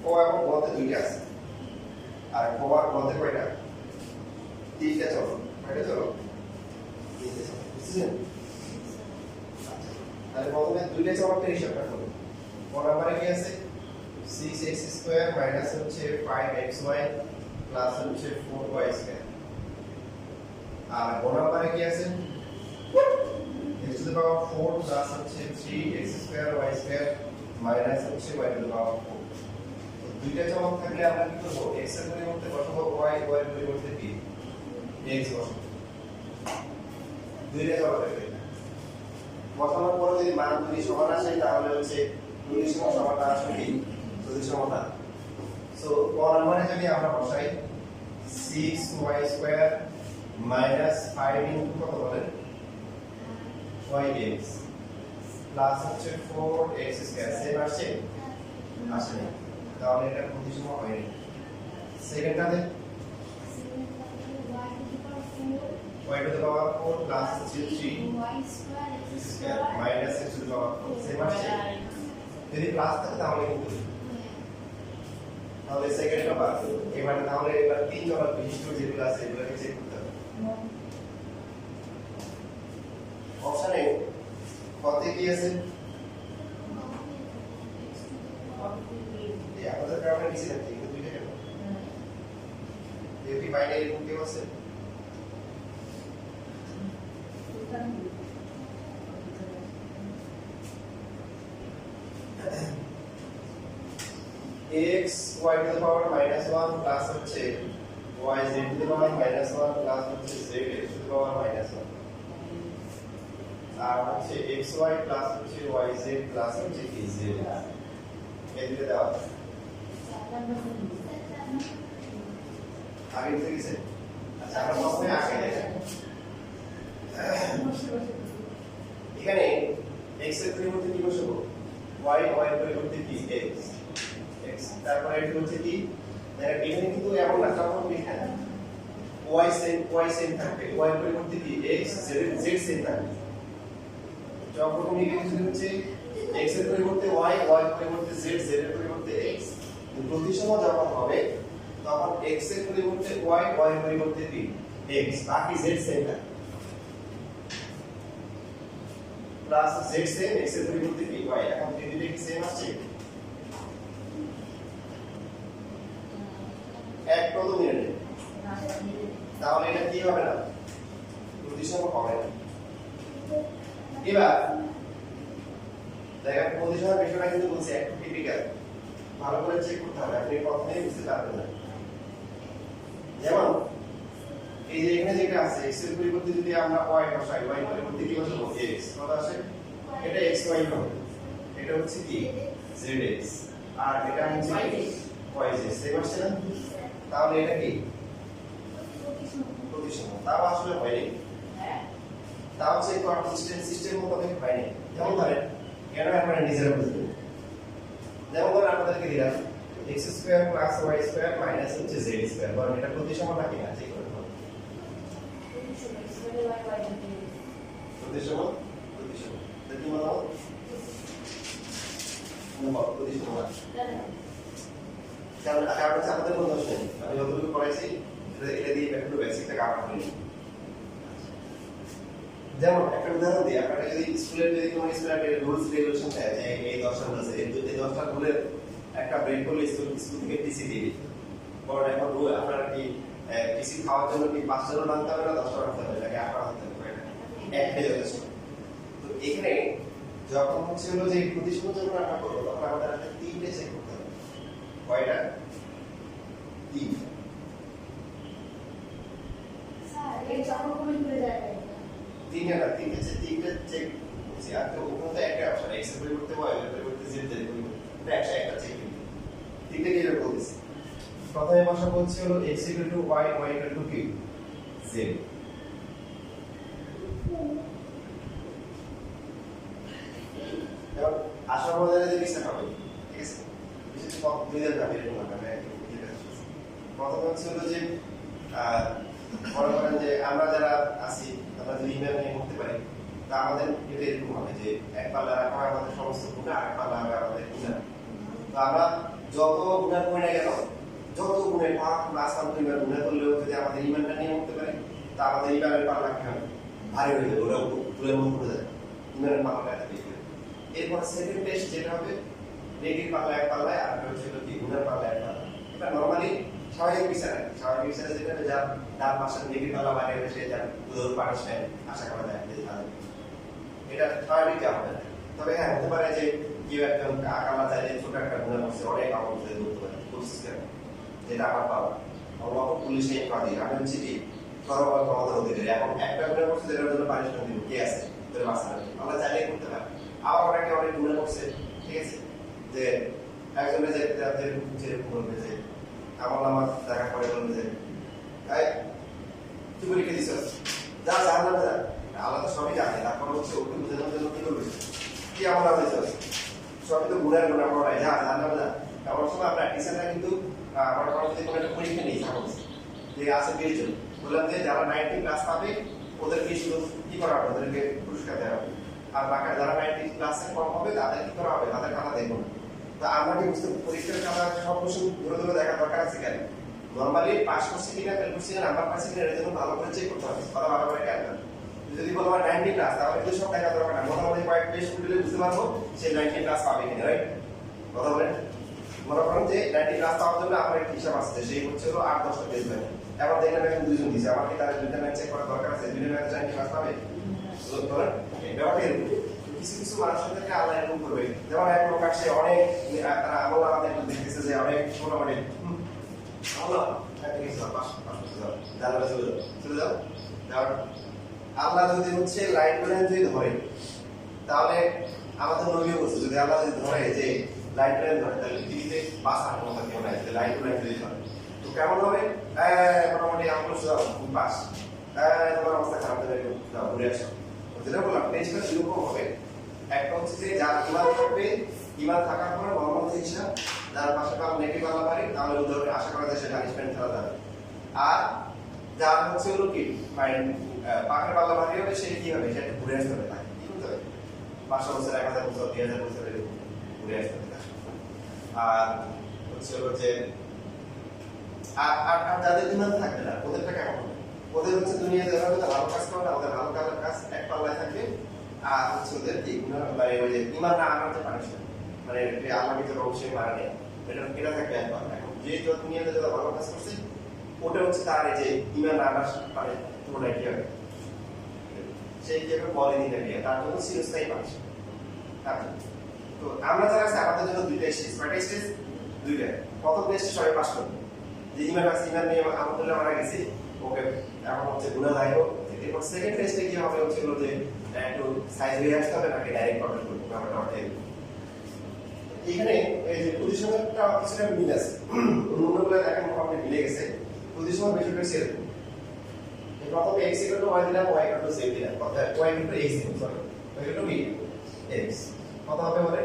ক এবং গতে দুইটা আছে, আর ক আর গতে কয়টা? তিনটা চলক। কয়টা চলক? তিনটা চলক, বুঝছেন? আচ্ছা তাহলে প্রথমে দুইটা চলকের হিসাবটা করব। কোন নাম্বারে কি আছে 6x² মাইনাস হচ্ছে 5xy প্লাস হচ্ছে 4y² আর কোন নাম্বারে কি আছে x to the power 4 plus হচ্ছে 3x² y² মাইনাস হচ্ছে y to the power 4। তো দুইটা চলক থাকলে আমরা কি করব x এর পরিবর্তে বসাবো y y এর পরিবর্তে কি x বসাবো। দুইটা চলক থাকলে বসানোর পরে যদি মান দুই সমান আসে তাহলে হচ্ছে দুই সমান আসবে কি দুই সমান। সো ক নম্বরে যদি আমরা বসাই 6y² মাইনাস 5 ইনটু কত বলেন yx প্লাস হচ্ছে 4x² সেম আসছে আসেনি, তাহলে এটা প্রতিসম হয়নি। সেকেন্ডটাতে y to the power 4 plus হচ্ছে 3 minus x to the power 4 same আসছে, যদি প্লাস থাকে তাহলে কিন্তু তাহলে সেকেন্ডটা বাদ দেব। এবারে তাহলে এবার তিন চলক বিশিষ্ট যেগুলো আছে এগুলোকে চেক করতে হবে। অপশনে কত কি আছে এই আমাদের কারণে নিচে আছে কিন্তু দুইটা কেন এই কি বাইনারি রূপ কেউ আছে x y to the power -1 plus হচ্ছে y z to the power -1 plus হচ্ছে z x to the power -1 আর হচ্ছে x y প্লাস হচ্ছে y z প্লাস হচ্ছে কি z এই দুটো দেওয়া আছে আগে থেকে গেছে। আচ্ছা আমরা প্রথমে আগে দেখেন এখানে x এর পরিবর্তে কি বসাবো y y এর পরিবর্তে কি x x তারপরে এটা হচ্ছে কি এখানে কিন্তু এমন না যখন এখানে y সেম থাকবে y এর পরিবর্তে কি x z সেম থাকবে। যখন এখানে হচ্ছে x এর পরিবর্তে y y এর পরিবর্তে z z এর পরিবর্তে x প্রতিসম যখন হবে তখন x এর পরিবর্তে y y এর পরিবর্তে কি x বাকি z সেম থাকবে প্লাস z সেম x এর পরিবর্তে কি y। এখন দুইটা কি সেম আসছে এক প্রথম মিনিটে, তাহলে এটা কি হবে না প্রতিসম হবে না। এবার দেখেন প্রতিসমের বিষয়টা কিন্তু বলছি একটু টিপিক্যাল, ভালো করে চেক করতে হবে, আপনি প্রথমেই বুঝতে পারবেন না। যেমন এই যে এখানে যেটা আছে x এর পরিবর্তে যদি আমরা y বসাই y এর পরিবর্তে কি বসাবো x কত আসে এটা xy হবে, এটা হচ্ছে কি zx আর এটা হচ্ছে yz সেম আসছে না, তাহলে এটা কি প্রতিসম। তাও আসলে হয়নি, তাও হচ্ছে কনসিস্টেন্ট সিস্টেম মোতাবেক হয়নি। যেমন ধরেন কেন আমরা নিজেরা বুঝবো, যেমন ধরেন আপনাদেরকে দিলাম x² + y² মাইনাস হচ্ছে z² বরং এটা প্রতিসম নাকি না চেক করতে হবে। প্রতিসম প্রতিসম দেখি বলো প্রতিসম কারণ হচ্ছে আমাদের কোনো দোষ নেই, আমি যতটুকু পড়াইছি এটা দিয়ে একটু বেসিকটা কাভার করি। যেমন একটা উদাহরণ দিই, আপনারা যদি স্কুলের যদি কোনো স্কুলের রুলস রেগুলেশন থাকে যে এই 10টা রুলস এই 10টা রুলের একটা ব্রেক করলে স্কুল থেকে টিসি দিয়ে দিই, বড় এখন রুল আপনারা কি টিসি খাওয়ার জন্য কি 5 জন আনতে হবে না 10 জন আনতে হবে নাকি 8 আনতে হবে, একটাই যথেষ্ট। তো এখানে যখন হচ্ছে হলো যে প্রতিসম যখন আমরা করবো তখন আমাদের একটা তিনটে চেক করতে হবে। কয়টা? তিন। স্যার এই যখন কমে করে যায় তিনটা না তিনটে চেক করছি, আর তো ওখানে তো একটা অপশন x এর পরিবর্তে y এর পরিবর্তে z এর পরিবর্তে এটা একটা চেক কিন্তু তিনটে কি এর বলছি। প্রথমে বসাবো হচ্ছে হলো x = y y = কি z। এখন আশা করা যায় যে বিষয় হবে, ঠিক আছে বিশেষ করে দুই দিন যাবে এরকম হবে। প্রথমে হচ্ছে হলো যে মনে করেন যে আমরা যারা আছি আমরা যদি ইমেল নিয়ে করতে পারি তা আমাদের এটা এরকম হবে যে এক পাল্লা রাখা হয় আমাদের সমস্ত গুণা, আরেক পাল্লা হবে আমাদের গুণা। তো আমরা যত গুণা করে গেল যত গুণে 5 + 1 পরিমাণ গুণা করলেও যদি আমাদের ইমেলটা নিয়ে করতে পারি তা আমাদের ইমেলের পাল্লা কি হবে ভারী হয়ে যাবে, ওরা তুলে মন করে যাবে ইমেলের পাল্লাটা বেশি হবে। এরপর সেকেন্ড টেস্ট যেটা হবে নেগেটিভ পাল্লা এক পাল্লায় আর হচ্ছে কি গুণের পাল্লা এক পাল্লা। এটা নরমালি স্বাভাবিক বিচারে যেটা যার ডান পাশে নেগেটিভ পাল্লা বাইরে এসে যার উদাহরণ পানিশমেন্ট আশা করা যায় যে তাদের এটা স্বাভাবিক যা হবে। তবে হ্যাঁ হতে পারে যে কেউ একজন আকামা চাইলে ছোট একটা গুণের মধ্যে অনেক আমল করে ধরতে পারে সিস্টেম যেটা আমার পাওয়া অল্প পুলিশে ইনকোয়ারি আমি হচ্ছে কি সরবরাহ ক্ষমতা হতে পারে। এখন একটা গুণের মধ্যে যেটার জন্য পানিশমেন্ট দিব কে আছে তোর বাসা আমরা চাইলে করতে পারি। আবার অনেকে অনেক গুণে করছে ঠিক আছে যে একজনের যেরকম বলবে যে আমার দেখা পরে বলবে যে তুই লিখে দিস যা জানলাম যা আল্লাহ তো সবই জানে তারপর হচ্ছে ওকে বোঝানোর জন্য কি করবে কি আমরা দিস সবই তো গুণের গুণ আমরা যা জানলাম যা এমন সময় আমরা টিচাররা কিন্তু আমার যদি কোনো একটা পরীক্ষা নেই সাপোজ যে আছে 20 জন বললাম যে যারা 90 ক্লাস পাবে ওদেরকে শুধু কি করা হবে ওদেরকে পুরস্কার দেওয়া হবে আর বাকি যারা 90 ক্লাসে কম হবে তাদের কি করা হবে তাদের খাতা দেখবো না। তো আমরা কি বুঝতে পরীক্ষার খাতা সব প্রশ্ন ধরে দেখা দরকার আছে কেন নরমালি পাস করছে কিনা ফেল করছে কিনা নাম্বার পাইছে কিনা এর জন্য ভালো করে চেক করতে হবে কথা ভালো করে খেয়াল করতে যদি বলো 90 ক্লাস তাহলে কিন্তু সব দেখা দরকার না মোটামুটি কয়েক পেজ খুললে বুঝতে পারবো সে 90 ক্লাস পাবে কিনা রাইট কথা বলেন মনে করেন যে 90 ক্লাস পাওয়ার জন্য আমার একটা হিসাব আছে সেই হচ্ছে হলো 8-10টা পেজ লাগে এবার দেখলাম এখন দুইজন দিছে আমার কি তার দুইটা ম্যাচ চেক করা দরকার আছে দুইটা ম্যাচ 90 ক্লাস পাবে ধরেন ব্যাপারটা এরকম কিছু কিছু মানুষের থেকে আল্লাহ এরকম করবে যেমন এক লোক আসে অনেক তারা আমল আমাদের দেখতেছে যে অনেক মোটামুটি আল্লাহ আল্লাহ যদি হচ্ছে লাইন লাইন যদি ধরে তাহলে আমাদের নবী বলছে যদি আল্লাহ যদি ধরে যে লাইন লাইন ধরে তাহলে পৃথিবীতে বাঁচার ক্ষমতা কেউ নাই লাইন লাইন যদি ধরে তো কেমন হবে মোটামুটি আমরা খুব বাস তোমার অবস্থা খারাপ হয়ে ঘুরে আসো যেটা বললাম টেস্টটা সেরকম হবে একটা হচ্ছে যে যার ইমান থাকবে ইমান থাকার পরে নরমাল হিসাব যার পাশে কাল নেগেটিভ আলা পারে তাহলে উদাহরণ আশা করা যায় সে পানিশমেন্ট ছাড়া যাবে আর যার হচ্ছে হলো কি মাইন্ড পাকের পাল্লা ভারী হবে সে কি হবে সেটা ঘুরে আসতে হবে তাকে কি করতে হবে 500 বছর 1000 বছর 2000 বছর এরকম ঘুরে আসতে হবে আর হচ্ছে হলো যে আর যাদের ইমান থাকবে না ওদেরটা কেমন হবে ওদের হচ্ছে দুনিয়া যারা ভালো কাজ করে না ওদের ভালো কাজ এক পাল্লায় থাকবে আর হচ্ছে ওদের কি মানে ওই যে ইমান না আনাতে পারছে মানে আল্লাহ ভিতরে অবশ্যই মারা নেই এটা থাকবে এক পাল্লা এখন যে দুনিয়াতে যারা ভালো কাজ করছে ওটা হচ্ছে তার এই যে ইমান না আনার মানে তুলনায় কি হবে সেই কি হবে বলে দিতে গিয়ে তার জন্য চিরস্থায়ী পাচ্ছে তো আমরা যারা আছে আমাদের জন্য দুইটা স্টেজ কয়টা স্টেজ দুইটা প্রথম টেস্টে সবাই পাস করবে যে ইমান আছে ইমান নিয়ে আলহামদুলিল্লাহ মারা গেছি ওকে এখন হচ্ছে গুনাহ দায় হোক এরপর সেকেন্ড টেস্টে কি হবে হচ্ছে যে একটু সাইজ হয়ে আসতে হবে নাকি ডাইরেক্ট কন্ট্রোল করবো ব্যাপারটা ওটাই এখানে এই যে পজিশনটা কিছুটা মিল আছে অন্যগুলো দেখেন মোটামুটি মিলে গেছে পজিশন বেশিটা সেরকম প্রথমে x ইকুয়াল টু y দিলাম y ইকুয়াল টু z দিলাম অর্থাৎ y equal to x sorry y equal to b x কত হবে বলে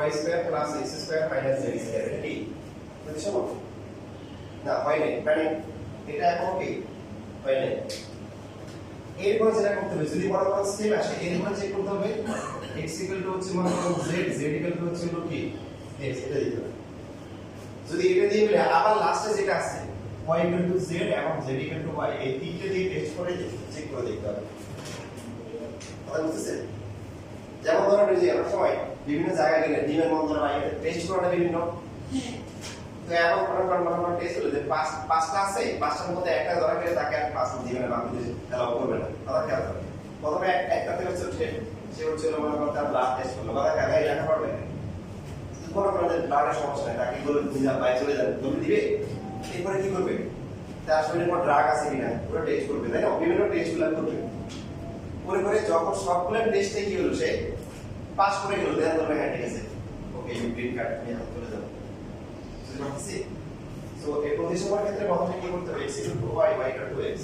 y square plus x square minus z square এটা কি পজিশন না হয় নাই মানে এটা এখন কি হয় নাই এরপর যেটা করতে হবে যদি বরাবর সেম আসে এরপর চেক করতে হবে x ইকুয়াল টু হচ্ছে মনে করো z z ইকুয়াল টু হচ্ছে হলো কি x এটা দিতে হবে যদি এটা দিয়ে বলে আবার লাস্টে যেটা আছে y ইকুয়াল টু z এবং z ইকুয়াল টু y এই তিনটে দিয়ে টেস্ট করে চেক করে দেখতে হবে কথা বুঝছেন যেমন ধরুন এই যে আমরা সময় বিভিন্ন জায়গায় গেলে ডিমের মন্ত্র বা টেস্ট করাটা বিভিন্ন তো এখন কোন টেস্ট হলো যে পাঁচটা আছে পাঁচটার মধ্যে একটা ধরা গেলে তাকে আর পাঁচ দিবেন না বাকি এলাও করবে না কথা খেয়াল করবে প্রথমে একটাতে হচ্ছে সে হচ্ছে মনে করতে ব্লাড টেস্ট করলো কথা গায়ে লেখা পারবে কোনো ব্লাডের সমস্যা নেই তাকে বলে নিজে বাইরে চলে যাবে তুমি দিবে এরপরে কি করবে তার শরীরে কোনো ড্রাগ আছে কিনা পুরো টেস্ট করবে তাই না বিভিন্ন টেস্টগুলো করবে করে যখন সবগুলো টেস্টে কি হলো সে পাস করে গেল দেন ধরবে হ্যাঁ ঠিক আছে ওকে ইউ গ্রিন কার্ড নিয়ে চলে যাবে বুঝতে পারছি সো এই প্রতিসবার ক্ষেত্রে প্রথমে কি করতে হবে x = y y = x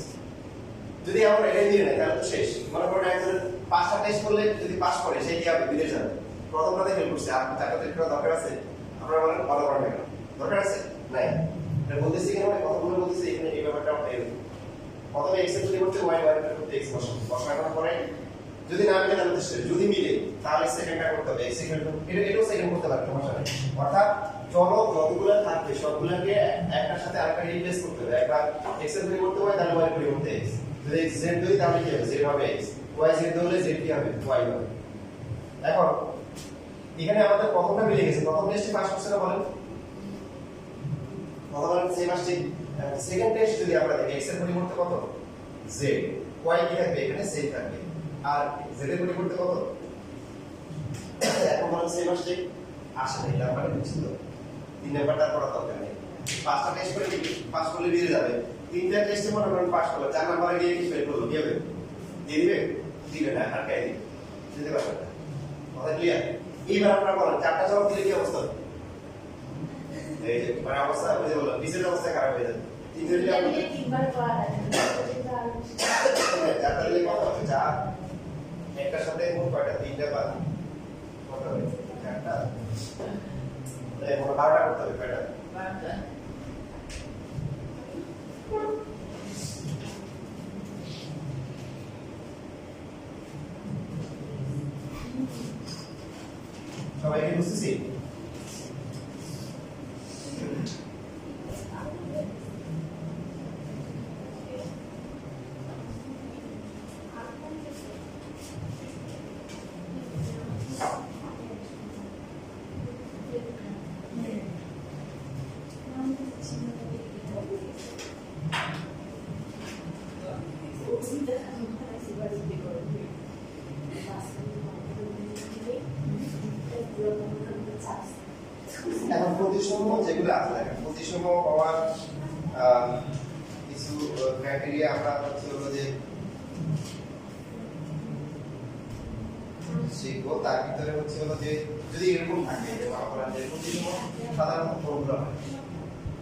যদি আমরা এটা দিয়ে নেই তাহলে তো শেষ মনে করুন একজন পাঁচটা টেস্ট করলে যদি পাস করে সে কি হবে বিদেশ যাবে প্রথমটাতে ফেল করছে আর চারটাতে ফেল দরকার আছে আমরা বলেন ভালো করা না দরকার আছে নাই এটা বলতেছি কেন কতগুলো বলতেছি এখানে এই ব্যাপারটা এরকম প্রথমে x এর পরিবর্তে y y করতে x বসানোর পরে যদি না মিলে তাহলে যদি মিলে তাহলে সেকেন্ডটা করতে হবে x এটাও সেকেন্ড করতে পারবে সমস্যা নেই অর্থাৎ চলো যতগুলো থাকবে সবগুলোকে একটার সাথে আরেকটা রিপ্লেস করতে হবে একবার x এর পরিবর্তে y তাহলে y এর পরিবর্তে x যদি x z দুই তাহলে কি হবে z হবে x y z হলে z কি হবে y হবে এখন এখানে আমাদের প্রথমটা মিলে গেছে, প্রথম টেস্টে পাস করছে না বলেন, প্রথম সেম আসছে। সেকেন্ড টেস্ট যদি আমরা দেখি x এর পরিবর্তে কত z, y কি থাকবে এখানে সেম থাকবে, আর z এর পরিবর্তে কত, এখন বলেন সেম আসছে, আসে না, এটা মানে বুঝছো, 3 নাম্বারটা করা দরকার নেই। পাঁচটা টেস্ট করে পাস করলে দিয়ে যাবে, তিনটা টেস্টে মনে করেন পাস করলে 4 নাম্বারে গিয়ে কি ফেল করলো, দিবে দিবে দিবে না, আর কাই দিবে, দিতে পারবে না, কথা ক্লিয়ার। এইবার আপনারা বলেন চারটা জবাব দিলে কি অবস্থা, এই যে মানে অবস্থা বুঝে বললাম, বিশের অবস্থা খারাপ হয়ে যাবে। তিনটা দিলে আপনি তিনবার করা লাগে, চারটা দিলে কত হবে, চার, একটার সাথে মোট কয়টা, তিনটা বাদ কত হবে, চারটা, এই মোট 12টা করতে হবে, কয়টা, 12টা। সবাই কি বুঝতেছি? এখন প্রতিসম যেগুলো আছে দেখেন, প্রতিসম হওয়ার কিছু ক্রাইটেরিয়া আমরা হচ্ছে হলো যে শিখবো, তার ভিতরে হচ্ছে হলো যে যদি এরকম থাকে যে আমরা যে প্রতিসম সাধারণত ফর্মুলা হয়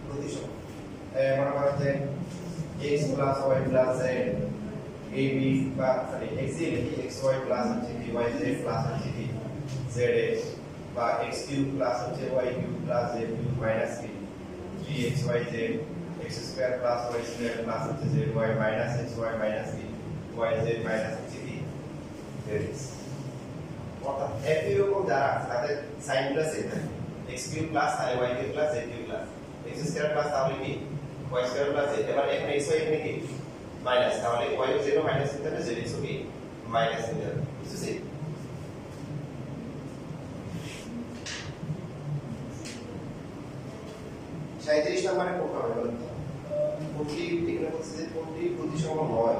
প্রতিসম, মনে করেন যে x plus y plus z ab বা সরি x লিখি xy প্লাস হচ্ছে by z প্লাস হচ্ছে zx, বা x কিউব প্লাস হচ্ছে y cube plus z cube minus 3xyz, x square plus y square plus হচ্ছে zy minus xy minus yz minus হচ্ছে zx। অর্থাৎ একই রকম যারা আছে তাদের sign plus x cube plus তাহলে y cube plus z cube plus x square plus তাহলে কি y স্কয়ার প্লাস z, এবার এখানে xy এখানে কি মাইনাস, তাহলে y ও 0 মাইনাস নিতে হবে, zx ও কি মাইনাস নিতে হবে, বুঝছেন? 37 নম্বরে কোনটা হবে বলেন তো, কোনটি এখানে বলছে যে কোনটি প্রতিসম নয়,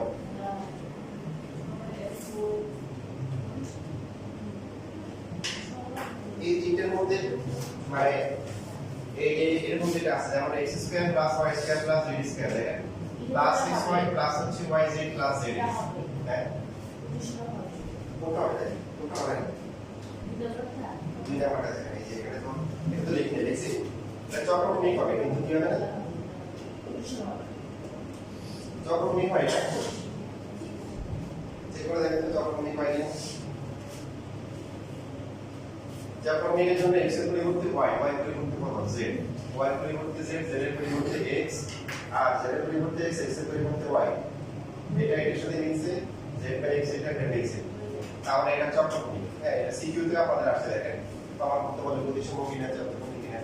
এই তিনটের মধ্যে মানে এর মধ্যে যেটা আছে যেমন x square plus y square plus z square দেখেন প্লাস 6y প্লাস হচ্ছে yz প্লাস z, হ্যাঁ কোনটা হবে, কোনটা হবে, দুইটা আমার কাছে এই যে এখানে তো এটা তো লিখে লিখছি, এটা চক্রক্রমিক হবে কিন্তু কি হবে না, চক্রক্রমিক হয় না, চেক করে দেখেন তো চক্রক্রমিক হয় না। চক্রক্রমিকের জন্য x এর পরিবর্তে y, y এর পরিবর্তে কত z, y এর পরিবর্তে z, z এর পরিবর্তে x, আর z এর পরিবর্তে x, x এর পরিবর্তে y, এটা এর সাথে মিলছে z বাই x এটা কেটে গেছে, তাহলে এটা চক্রক্রমিক। হ্যাঁ এটা সিকিউ তে আপনাদের আসছে দেখেন, প্রমাণ করতে বলে প্রতিসম কিনা চক্রক্রমিক কিনা,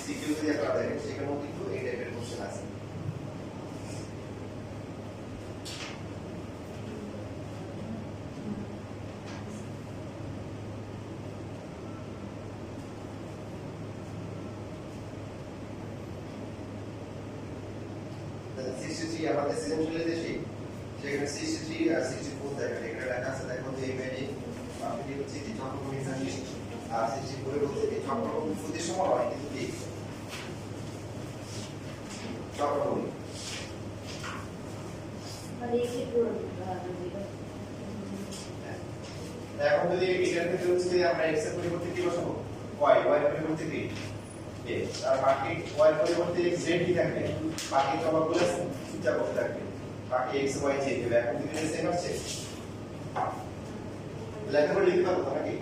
সিকিউ তে আপনারা দেখেন সেখানেও কিন্তু এই টাইপের কোশ্চেন আছে। আমাদের সৃজনশীলে দেশে সেখানে 63 আর 64 দেখেন এখানে লেখা আছে, দেখো যে এই ম্যাডি আপনি হচ্ছে কি চক্রক্রমিক জানিস, আর 64 এর হচ্ছে কি চক্রক্রমিক প্রতিসম হয় কিন্তু কি চক্রক্রমিক মানে এই যে পুরো এখন যদি এটার ক্ষেত্রে হচ্ছে আমরা x এর পরিবর্তে কি বসাবো y, y এর পরিবর্তে কি x, আর বাকি y এর পরিবর্তে x z কি থাকবে, বাকি প্রমাণগুলো চিন্তা করতে থাকবে, বাকি x y z দেবে। এখন যদি সেম আসছে লেখা করে লিখতে পারবো নাকি,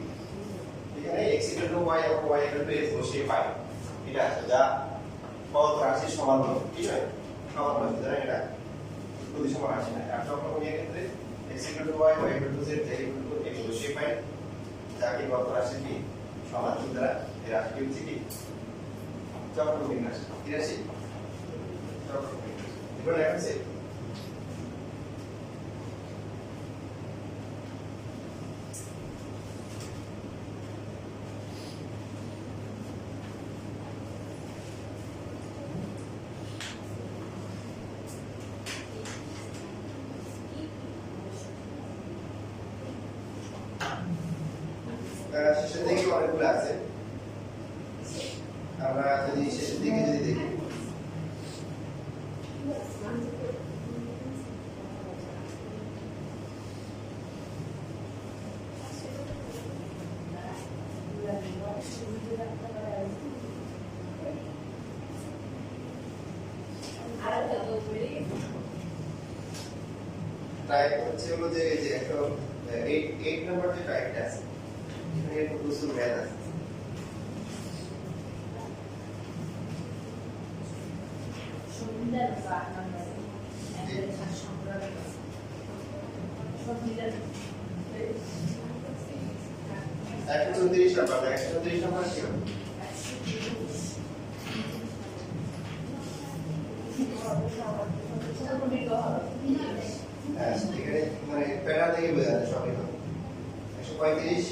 এখানে x y এবং y s বসিয়ে পাই, এটা আছে যা পদ রাশির সমান হবে, ঠিক আছে সমান হবে, জানেন এটা প্রতিসম রাশি না, আর চক্রক্রমিকের ক্ষেত্রে x y z x বসিয়ে পাই, যাকে পদ রাশির কি সমান, সুতরাং এই রাশিটি হচ্ছে কি চক্রক্রমিক রাশি, কি রাশি চক্রক্রমিক রাশি, এগুলো লেখা আছে। শেষের দিকে অনেকগুলো আছে আমরা যদি শেষের দিকে যদি দেখি টাইপ হচ্ছে হলো যে এই যে একটা 8 নাম্বার যে টাইপটা আছে এখানে প্রচুর ম্যাথ আছে একশো 34 নাম্বার 134 নাম্বার কি হবে হ্যাঁ এখানে মানে প্যারা থেকে বোঝা যায় সবই হবে 135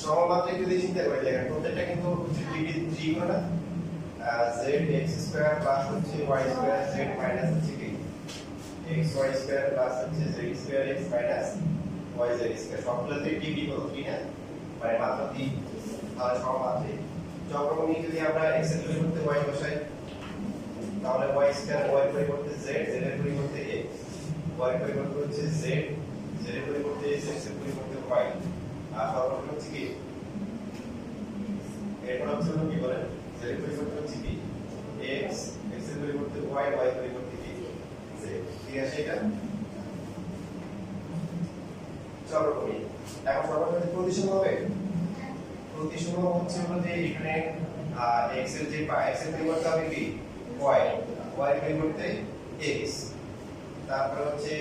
সমমাত্রিক যদি চিন্তা করি দেখেন প্রত্যেকটা কিন্তু ত্রিগুণ না z x স্কয়ার প্লাস হচ্ছে y স্কয়ার z মাইনাস হচ্ছে কি x y স্কয়ার প্লাস হচ্ছে z square x minus y z square সবগুলোতে ডিগ্রি কত 3 না মানে মাত্র 3 তাহলে সমমাত্রিক যখনই যদি আমরা x এর পরিবর্তে y বসাই তাহলে y স্কয়ার y এর পরিবর্তে z z এর পরিবর্তে x y এর পরিবর্তে হচ্ছে z z এর পরিবর্তে x x এর পরিবর্তে y আর সর্বশেষ হচ্ছে কি এরপর হচ্ছে কি বলেন z এর পরিবর্তে হচ্ছে কি x x এর পরিবর্তে y y এর পরিবর্তে কি z ঠিক আছে এটা চলো করি এখন সর্বশেষ প্রতিসম হবে প্রতিসম হচ্ছে হলো যে এখানে x এর যে x এর পরিবর্তে হবে কি y y এর পরিবর্তে x তারপর হচ্ছে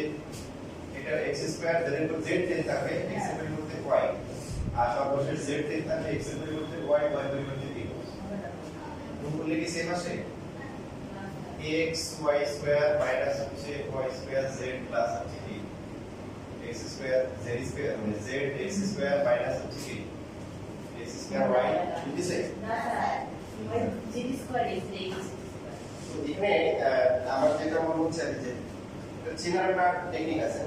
এটা x স্কয়ার z এর উপর z চেঞ্জ থাকবে x এর পরিবর্তে y আর সর্বশেষ z চেঞ্জ থাকবে x এর পরিবর্তে y y এর পরিবর্তে t গুণ করলে কি সেম আসে x y স্কয়ার মাইনাস হচ্ছে y স্কয়ার z প্লাস হচ্ছে কি x স্কয়ার z স্কয়ার মানে z x স্কয়ার মাইনাস হচ্ছে কি x স্কয়ার y বুঝিছে না স্যার z স্কয়ার x তো এখানে আমার যেটা মনে হচ্ছে যে চেনার একটা টেকনিক আছে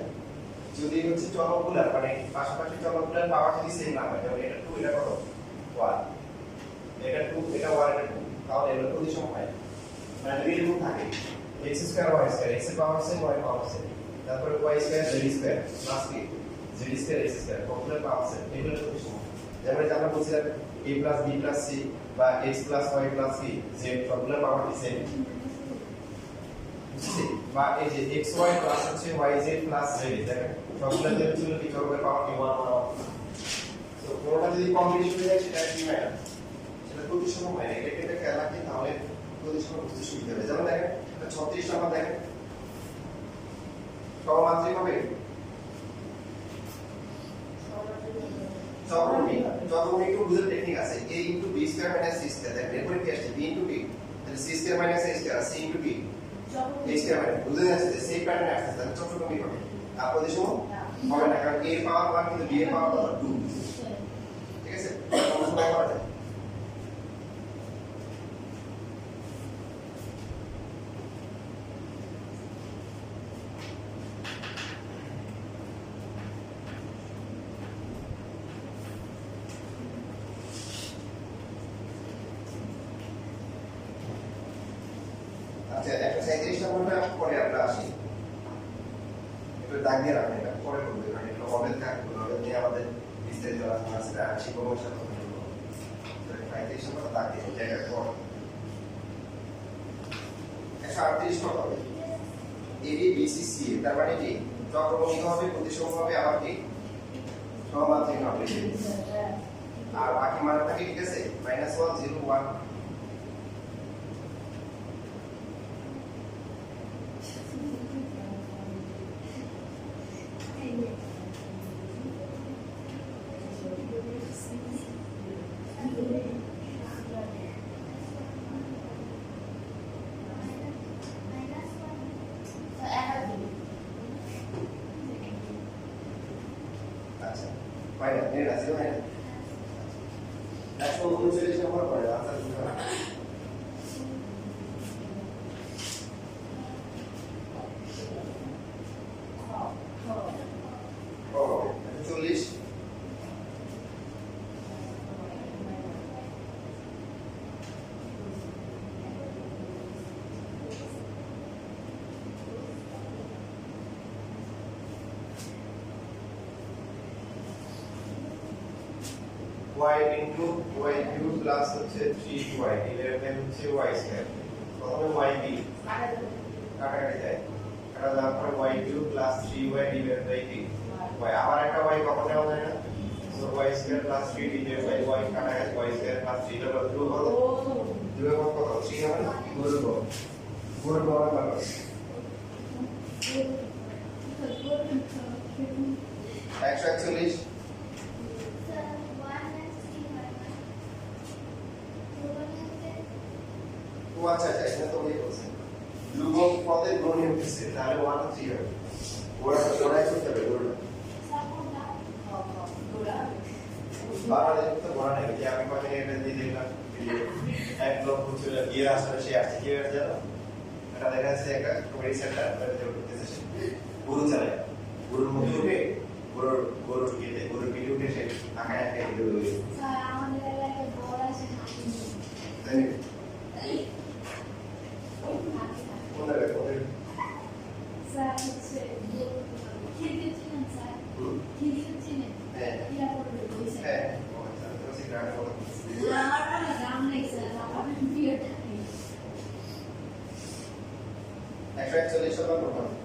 যদি হচ্ছে চলকগুলোর মানে পাশাপাশি চলকগুলোর পাওয়ার যদি সেম না হয় যেমন এটা 2 এটা কত 1 এটা 2 এটা 1 এটা 2 তাহলে এগুলো প্রতিসম হয় মানে যদি এরকম থাকে x square y square x এর পাওয়ার সেম y এর পাওয়ার সেম তারপরে y square z square plus কি z স্কয়ার x স্কয়ার সবগুলোর পাওয়ার সেম এগুলো প্রতিসম যেমন এটা আমরা বলছিলাম a b c বা x y কি z সবগুলোর পাওয়ার কি সেম বা এই যে xy প্লাস হচ্ছে yz প্লাস z দেখেন সবগুলোতে ছিল কি চলকের পাওয়ার কি 1 1 তো কোনটা যদি কম্বিনেশন হয়ে যায় সেটা কি হয় সেটা প্রতিসম হয় না এটা খেয়াল রাখি তাহলে প্রতিসম বুঝতে সুবিধা হবে যেমন দেখেন 36 নাম্বার দেখেন সমমাত্রিক হবে যখনই একটু বুঝার টেকনিক আছে a * b square minus c square দেখেন এরপরে কি আসছে b * b তাহলে c square minus a square c * b এই স্কয়ার বুঝে যাচ্ছে যে সেই প্যাটার্নে আসছে তাহলে চক্রক্রমিক হবে আর প্রতিসম হবে না কারণ a এর পাওয়ার 1 কিন্তু b এর পাওয়ার কত 2 ঠিক আছে সমস্যা করা যায় আচ্ছা 137 নম্বরটা পরে আমরা আসি একটু দাগ দিয়ে রাখবেন এটা পরে করব কারণ এটা অনেক থাকবে হবে নিয়ে আমাদের বিস্তারিত আলোচনা আছে আর শিক্ষকের সাথে কথা বলবো তো 35 নম্বরটা দাগ দিয়ে জায়গা পর 138 কত হবে AB BC CA তার মানে কি চক্রমুখী হবে প্রতিসম হবে আবার কি সমমাত্রিক হবে আর বাকি মানটা কি ঠিক আছে -1 0 1 Thank you. আচ্ছা ফাইনাল নেট আছে না 139 নম্বর পড়ে আনসার দিতে হবে ও 40 y into y cube plus হচ্ছে 3y ডিভাইডেড বাই হচ্ছে y স্কয়ার প্রথমে y কি কাটাকাটি যায় কাটা যাওয়ার পর y cube plus 3y divided by কি y আবার একটা y কখন নেওয়া যায় না so y square plus 3 divided by y কাটা গেছে y স্কয়ার plus 3 টা কত কত 2 এর কত 3 হবে না বর্গ হবে 141 ও আচ্ছা আচ্ছা এটা তো ওই বলছেন ধ্রুবক পদের গুণনীয় হচ্ছে তাহলে 1 আর 3 হবে ওরা করতে হবে বারবার তো বলা নেই যে আমি কত এটা দিয়ে দিলাম এক লক্ষ ছিল গিয়ে আসলে সে আসছে কি হয়ে গেল এটা দেখা যাচ্ছে একটা কমেডি সেন্টার এটা করতেছে গরু চালায় গরুর মধ্যে উঠে গরুর গিয়ে গরুর পিঠে উঠে সে আঁকা একটা ভিডিও তৈরি স্যার আমাদের এলাকায় বড় আছে তাই স্যার হচ্ছে খেতে চিনেন স্যার খেতে চিনেন কিরা করবে বলছে আমার কোনো দাম নেই স্যার আমার বিয়ে থাকে 141 নম্বর প্রশ্ন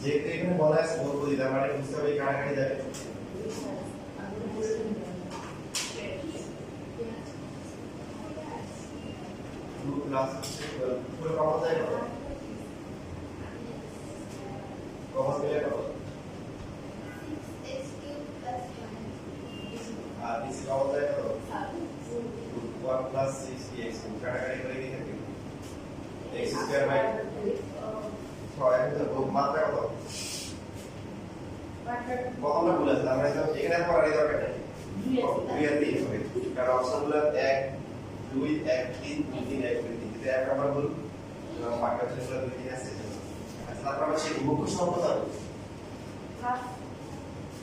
যেহেতু এখানে বলা আছে বলবো দিতে মানে বুঝতে হবে কাটাকাটি যাবে 2 প্লাস 12 পুরো কমন যায় কত কমন পেলে কত 6x³ + 1 আর নিচে কমন যায় কত 1 প্লাস 6x কাটাকাটি করে কি থাকে x² বাই 6 এর মাত্রা কত কতটা ভুল আছে আমরা এখানে করার দরকার নেই 2 আর 3 হবে কারণ অপশনগুলো 1 2 1 3 2 3 1 2 3 এটা এক নাম্বার ভুল এবং বাকি অপশনগুলো 2 3 আছে আচ্ছা তারপর আমরা সেই মুখ্য সম্পদ হবে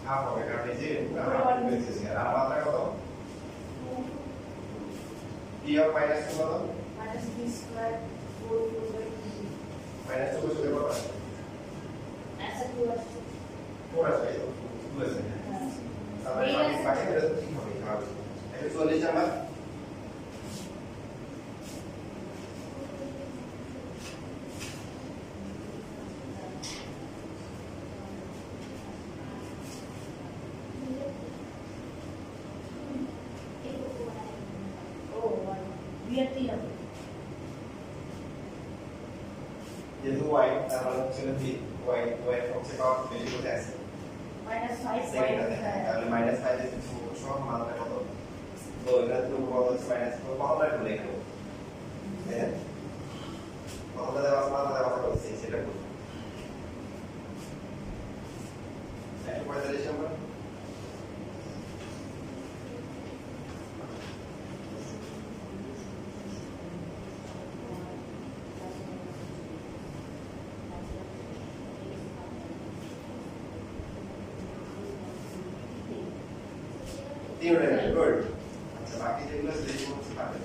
হাফ হবে কারণ এই যে আমরা পেয়েছি আর মাত্রা কত p অফ মাইনাস কত -b² 4 মাইনাস 2 বসে কত আছে আচ্ছা 2 আছে 4 আছে 2 আছে তাহলে বাকি এটা ঠিক হবে হবে এটা 40 নাম্বার যেহেতু y তার মানে হচ্ছে কি y হচ্ছে পাওয়ার বেশি করে আছে -5 তাহলে -5 এর সব মাত্রা কত তো এটা তো কত হচ্ছে মাইনাস তো কতটা ভুলে গেল হ্যাঁ কতটা দেওয়া মাত্রা দেওয়া কত হচ্ছে সেটা বলুন 145 নম্বর theorem good আচ্ছা বাকি যেগুলো সেগুলো হচ্ছে পাবে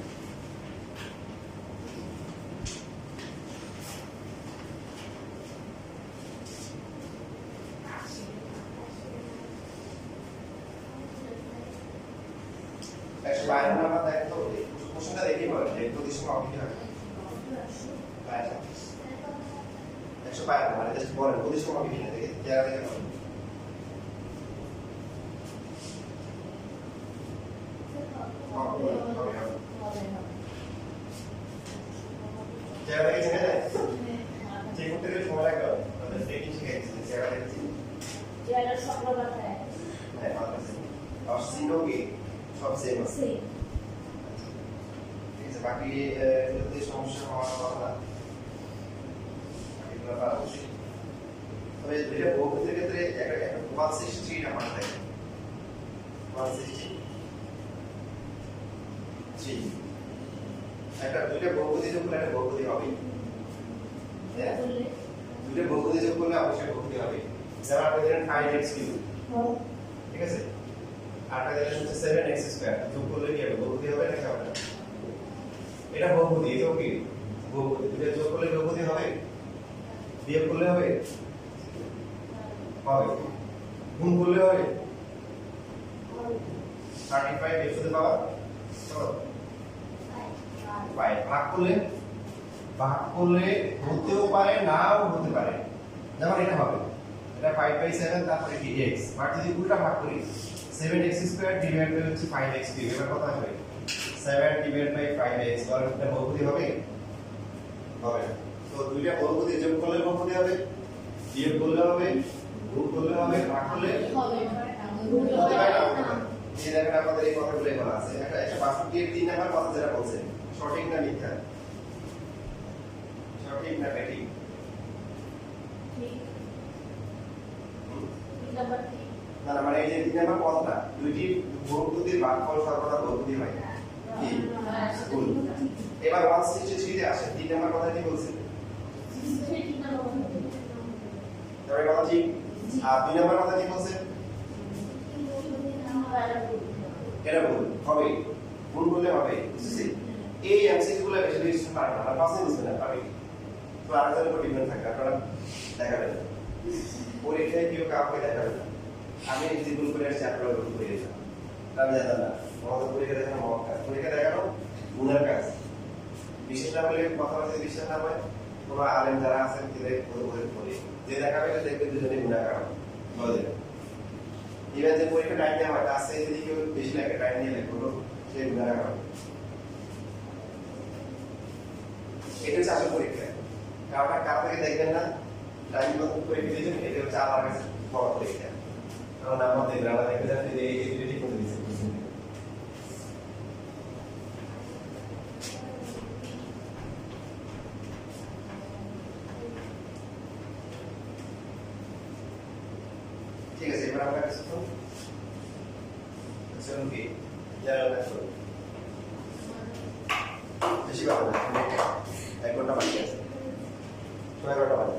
152 নাম্বার দেখো তো কোশ্চেনটা দেখি বল যে প্রতিসম অবিধি হয় 152 মানে জাস্ট বলেন প্রতিসম অবিধি না দেখে জায়গা দেখে বলেন জায়গা দেখে জেনে যায় যে করতে গেলে সময় লাগবে তাহলে দেখি শিখে গেছি জায়গা দেখেছি জায়গা সব বাতায় হ্যাঁ আছে আর সিনো কি সব সেম আছে ঠিক আছে বাকি যদি সমস্যা হওয়ার কথা না এগুলো পারা উচিত তবে এটা বহুপদীর ক্ষেত্রে একটা 163 নাম্বার থাকে 163 একটা দুইটা বহুপদী যোগ করলে একটা বহুপদী হবে হ্যাঁ দুইটা বহুপদী যোগ করলে অবশ্যই বহুপদী হবে যেমন আপনি ধরেন 5x3 ঠিক আছে আরটা দিলেন হচ্ছে 7x2 যোগ করলে কি হবে বহুপদী হবে নাকি হবে না এটা বহুপদী এটাও কি বহুপদী দুইটা যোগ করলে বহুপদী হবে বিয়োগ করলে হবে হবে গুণ করলে হবে 35 এর সাথে পাওয়া চলো ভাগ করলে হতেও পারে নাও হতে পারে যেমন এটা হবে এটা 5/7 তারপরে কি x আর যদি উল্টা ভাগ করি 7x2 ডিভাইড বাই হচ্ছে 5x এবার কত হবে 7 ডিভাইড বাই 5x বল এটা বহুপদী হবে হবে না তো দুইটা বহুপদী যোগ করলে বহুপদী হবে বিয়োগ করলে হবে গুণ করলে হবে ভাগ করলে হবে হতে পারে না এই দেখেন আমাদের এই কথাগুলো বলা আছে একটা 162 এর 3 নাম্বার কথা যেটা বলছেন সঠিক না মিথ্যা সঠিক না বেঠিক না না মানে এই যে 3 নাম্বার কথাটা দুইটি বহুপদীর ভাগফল সর্বদা বহুপদী হয় কি ভুল এবার 163 তে আসে 3 নাম্বার কথা কি বলছেন তবে কথা ঠিক আর 2 নাম্বার কথা কি বলছেন এটা ভুল হবে ভুল বললে হবে বুঝছিস এই এমসিকিউ গুলো বেশি বেশি পারে না আর পাশে বুঝবে না পারে তো আরেকজনের উপর ডিপেন্ড থাকে আপনারা দেখাবেন পরীক্ষায় কেউ কাউকে দেখাবেন না আমি যেগুলো করে আসছি আপনারা ওগুলো করে দিয়েছেন আমি জানতাম না আমাদের পরীক্ষা দেখানো মহৎ কাজ পরীক্ষা দেখানো গুণের কাজ বিশেষ না হলে কথা বলতে বিশ্বাস না হয় কোনো আলেম যারা আছেন তাদের করে যে দেখাবে দেখবে দুজনে গুণাকার হবে বলে ইভেন যে পরীক্ষা টাইম দেওয়া হয় তার সাথে যদি কেউ বেশি লাগে টাইম নিয়ে লেখো সে গুণাকার হবে এটা হচ্ছে আসল পরীক্ষা কারণ কার থেকে দেখবেন না টাইম মতো পরীক্ষা দিয়েছেন এটা হচ্ছে আমার কাছে বড় পরীক্ষা কারণ আমাদের গ্রামে দেখে যাচ্ছে যে এই দুটি ঠিক করে দিচ্ছে ঠিক আছে এবার আমরা কিছু চলুন কি জেনারেল ম্যাথ করব বেশি ভালো না 1 ঘন্টা বাকি আছে 6 ঘন্টা বাকি